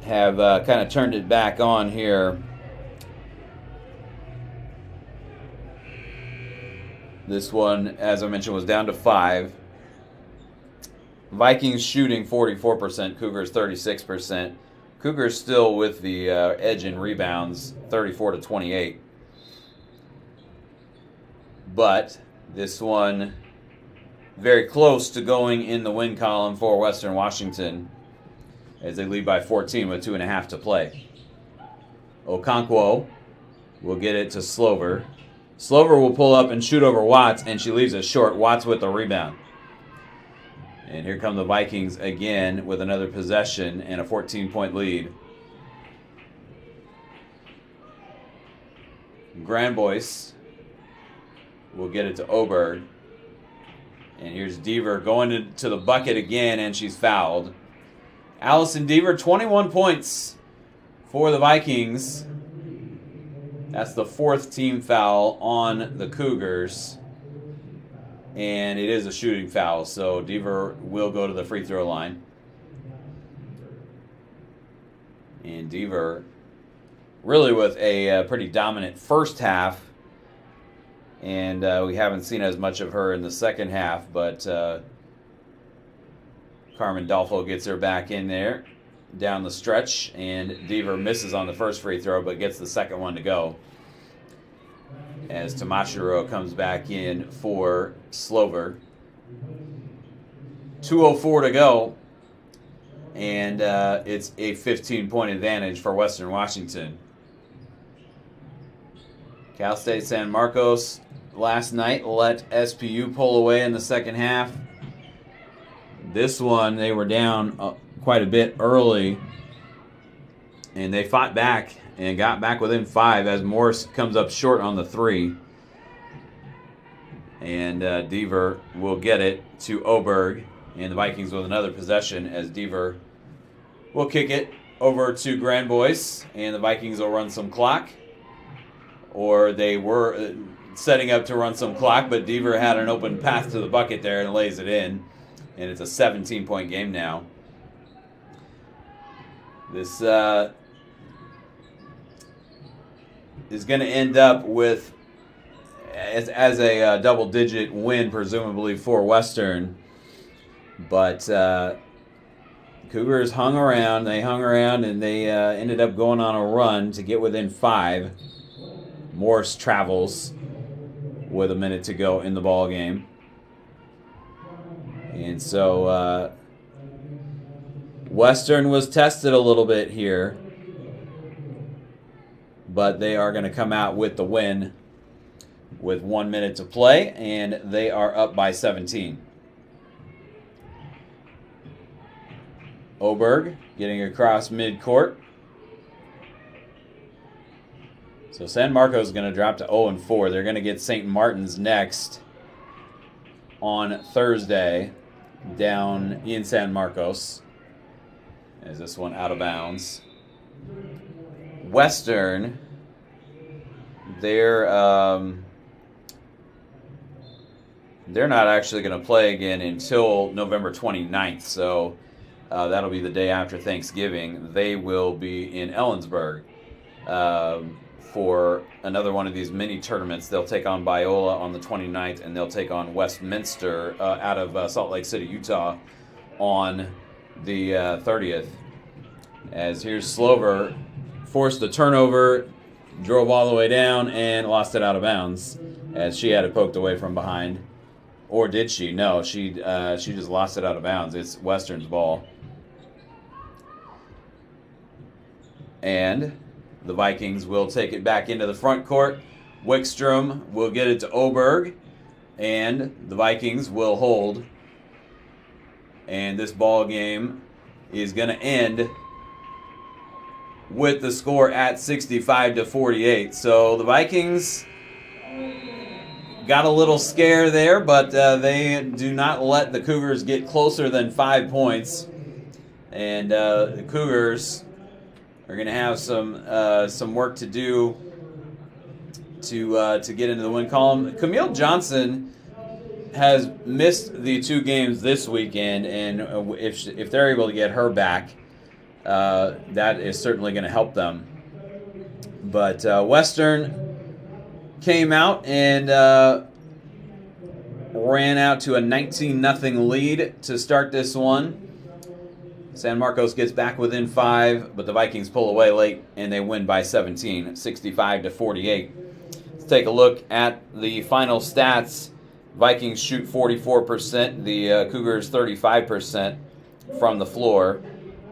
have kind of turned it back on here. This one, as I mentioned, was down to 5. Vikings shooting 44%, Cougars 36%. Cougars still with the edge in rebounds, 34-28. But this one very close to going in the win column for Western Washington, as they lead by 14 with 2.5 to play. Okonkwo will get it to Slover. Slover will pull up and shoot over Watts, and she leaves it short. Watts with the rebound. And here come the Vikings again with another possession and a 14-point lead. Grandboyce will get it to Oberg. And here's Deaver going to the bucket again, and she's fouled. Allison Deaver, 21 points for the Vikings. That's the 4th team foul on the Cougars. And it is a shooting foul, so Deaver will go to the free throw line. And Deaver really with a pretty dominant first half. And we haven't seen as much of her in the second half, but Carmen Dolfo gets her back in there down the stretch, and Deaver misses on the first free throw but gets the second one to go. As Tamashiro comes back in for Slover. 2:04 to go, and it's a 15-point advantage for Western Washington. Cal State San Marcos last night let SPU pull away in the second half. This one, they were down quite a bit early, and they fought back and got back within 5 as Morris comes up short on the 3. And Deaver will get it to Oberg, and the Vikings with another possession as Deaver will kick it over to Grand Boyce, and the Vikings will run some clock. Or they were setting up to run some clock, but Deaver had an open path to the bucket there and lays it in. And it's a 17-point game now. This is going to end up with as a double-digit win, presumably for Western. But Cougars hung around. They hung around, and they ended up going on a run to get within 5. Morse travels with a minute to go in the ball game. And so Western was tested a little bit here, but they are going to come out with the win with 1 minute to play, and they are up by 17. Oberg getting across midcourt. So San Marcos is going to drop to 0-4. They're going to get St. Martin's next on Thursday down in San Marcos. Is this one out of bounds? Western, they're not actually going to play again until November 29th, so that'll be the day after Thanksgiving. They will be in Ellensburg for another one of these mini tournaments. They'll take on Biola on the 29th, and they'll take on Westminster out of Salt Lake City, Utah on the 30th. As here's Slover, forced the turnover, drove all the way down, and lost it out of bounds as she had it poked away from behind. Or did she? No, she just lost it out of bounds. It's Western's ball. And the Vikings will take it back into the front court. Wickstrom will get it to Oberg, and the Vikings will hold. And this ball game is going to end with the score at 65-48. So the Vikings got a little scare there, but they do not let the Cougars get closer than 5 points. And the Cougars are going to have some work to do to get into the win column. Camille Johnson has missed the 2 games this weekend, and if they're able to get her back, that is certainly going to help them. But Western came out and ran out to a 19-0 lead to start this one. San Marcos gets back within 5, but the Vikings pull away late, and they win by 17, 65-48. Let's take a look at the final stats. Vikings shoot 44%, the Cougars 35% from the floor.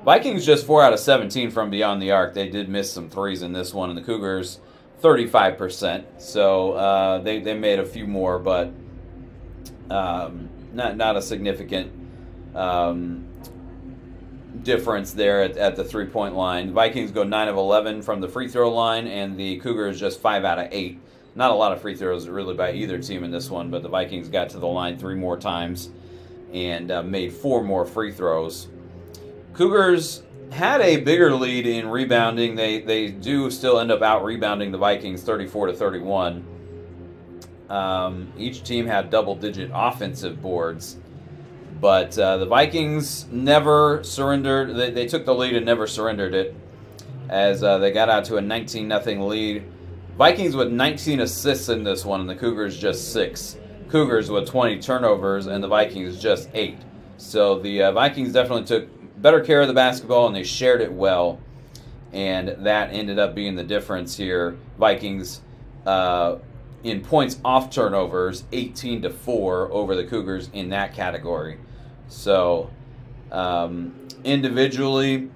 Vikings just 4 out of 17 from beyond the arc. They did miss some threes in this one, and the Cougars 35%. So they made a few more, but not a significant difference there at the 3-point line. The Vikings go 9 of 11 from the free throw line, and the Cougars just 5 out of 8 Not a lot of free throws really by either team in this one, but the Vikings got to the line 3 more times and made 4 more free throws. Cougars had a bigger lead in rebounding. They do still end up out-rebounding the Vikings 34-31. Each team had double-digit offensive boards, but the Vikings never surrendered. They took the lead and never surrendered it as they got out to a 19-0 lead. Vikings with 19 assists in this one, and the Cougars just 6. Cougars with 20 turnovers, and the Vikings just 8. So the Vikings definitely took better care of the basketball, and they shared it well, and that ended up being the difference here. Vikings in points off turnovers, 18-4 over the Cougars in that category. So individually,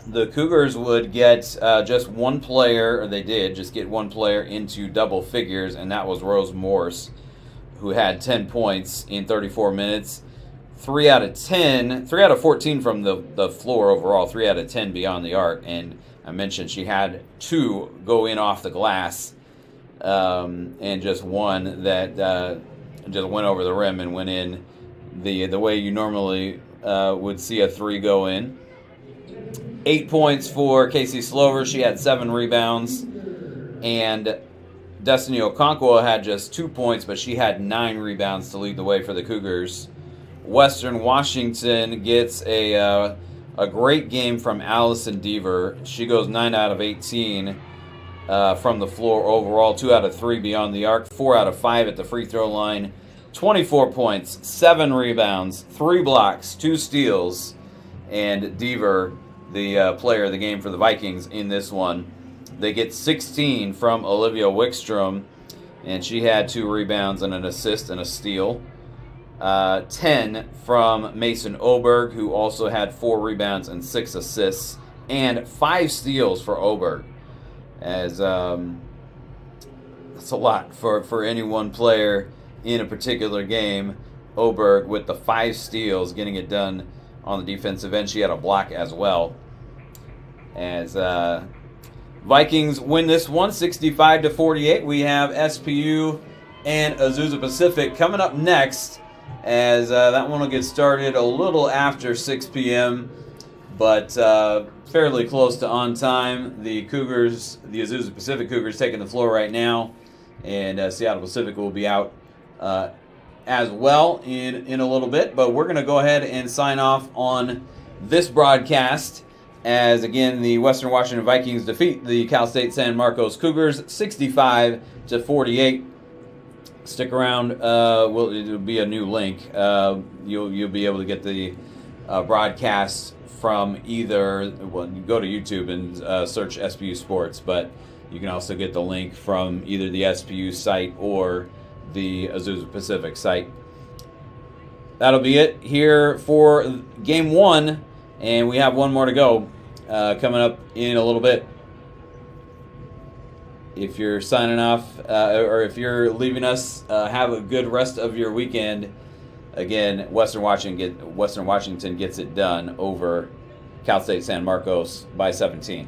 the Cougars would get just one player, or they did just get one player into double figures, and that was Rose Morse, who had 10 points in 34 minutes. 3 out of 14 from the floor overall, 3 out of 10 beyond the arc. And I mentioned she had 2 go in off the glass, and just one that just went over the rim and went in the way you normally would see a 3 go in. 8 points for Casey Slover. She had 7 rebounds. And Destiny Okonkwo had just 2 points, but she had 9 rebounds to lead the way for the Cougars. Western Washington gets a great game from Allison Deaver. She goes 9 out of 18 from the floor overall, 2 out of 3 beyond the arc, 4 out of 5 at the free throw line, 24 points, 7 rebounds, 3 blocks, 2 steals, and Deaver, the player of the game for the Vikings in this one. They get 16 from Olivia Wickstrom, and she had 2 rebounds and an assist and a steal. 10 from Mason Oberg, who also had 4 rebounds and 6 assists, and 5 steals for Oberg. As that's a lot for any one player in a particular game. Oberg with the 5 steals, getting it done on the defensive end. She had a block as well. As Vikings win this one, 65-48. We have SPU and Azusa Pacific coming up next, as that one will get started a little after 6 p.m., but fairly close to on time. The Cougars, the Azusa Pacific Cougars, taking the floor right now, and Seattle Pacific will be out as well in a little bit. But we're going to go ahead and sign off on this broadcast, as again the Western Washington Vikings defeat the Cal State San Marcos Cougars 65-48. Stick around. It'll be a new link. You'll be able to get the broadcast from either. Well, you go to YouTube and search SPU Sports, but you can also get the link from either the SPU site or the Azusa Pacific site. That'll be it here for Game 1, and we have one more to go coming up in a little bit. If you're signing off, or if you're leaving us, have a good rest of your weekend. Again, Western Washington gets it done over Cal State San Marcos by 17.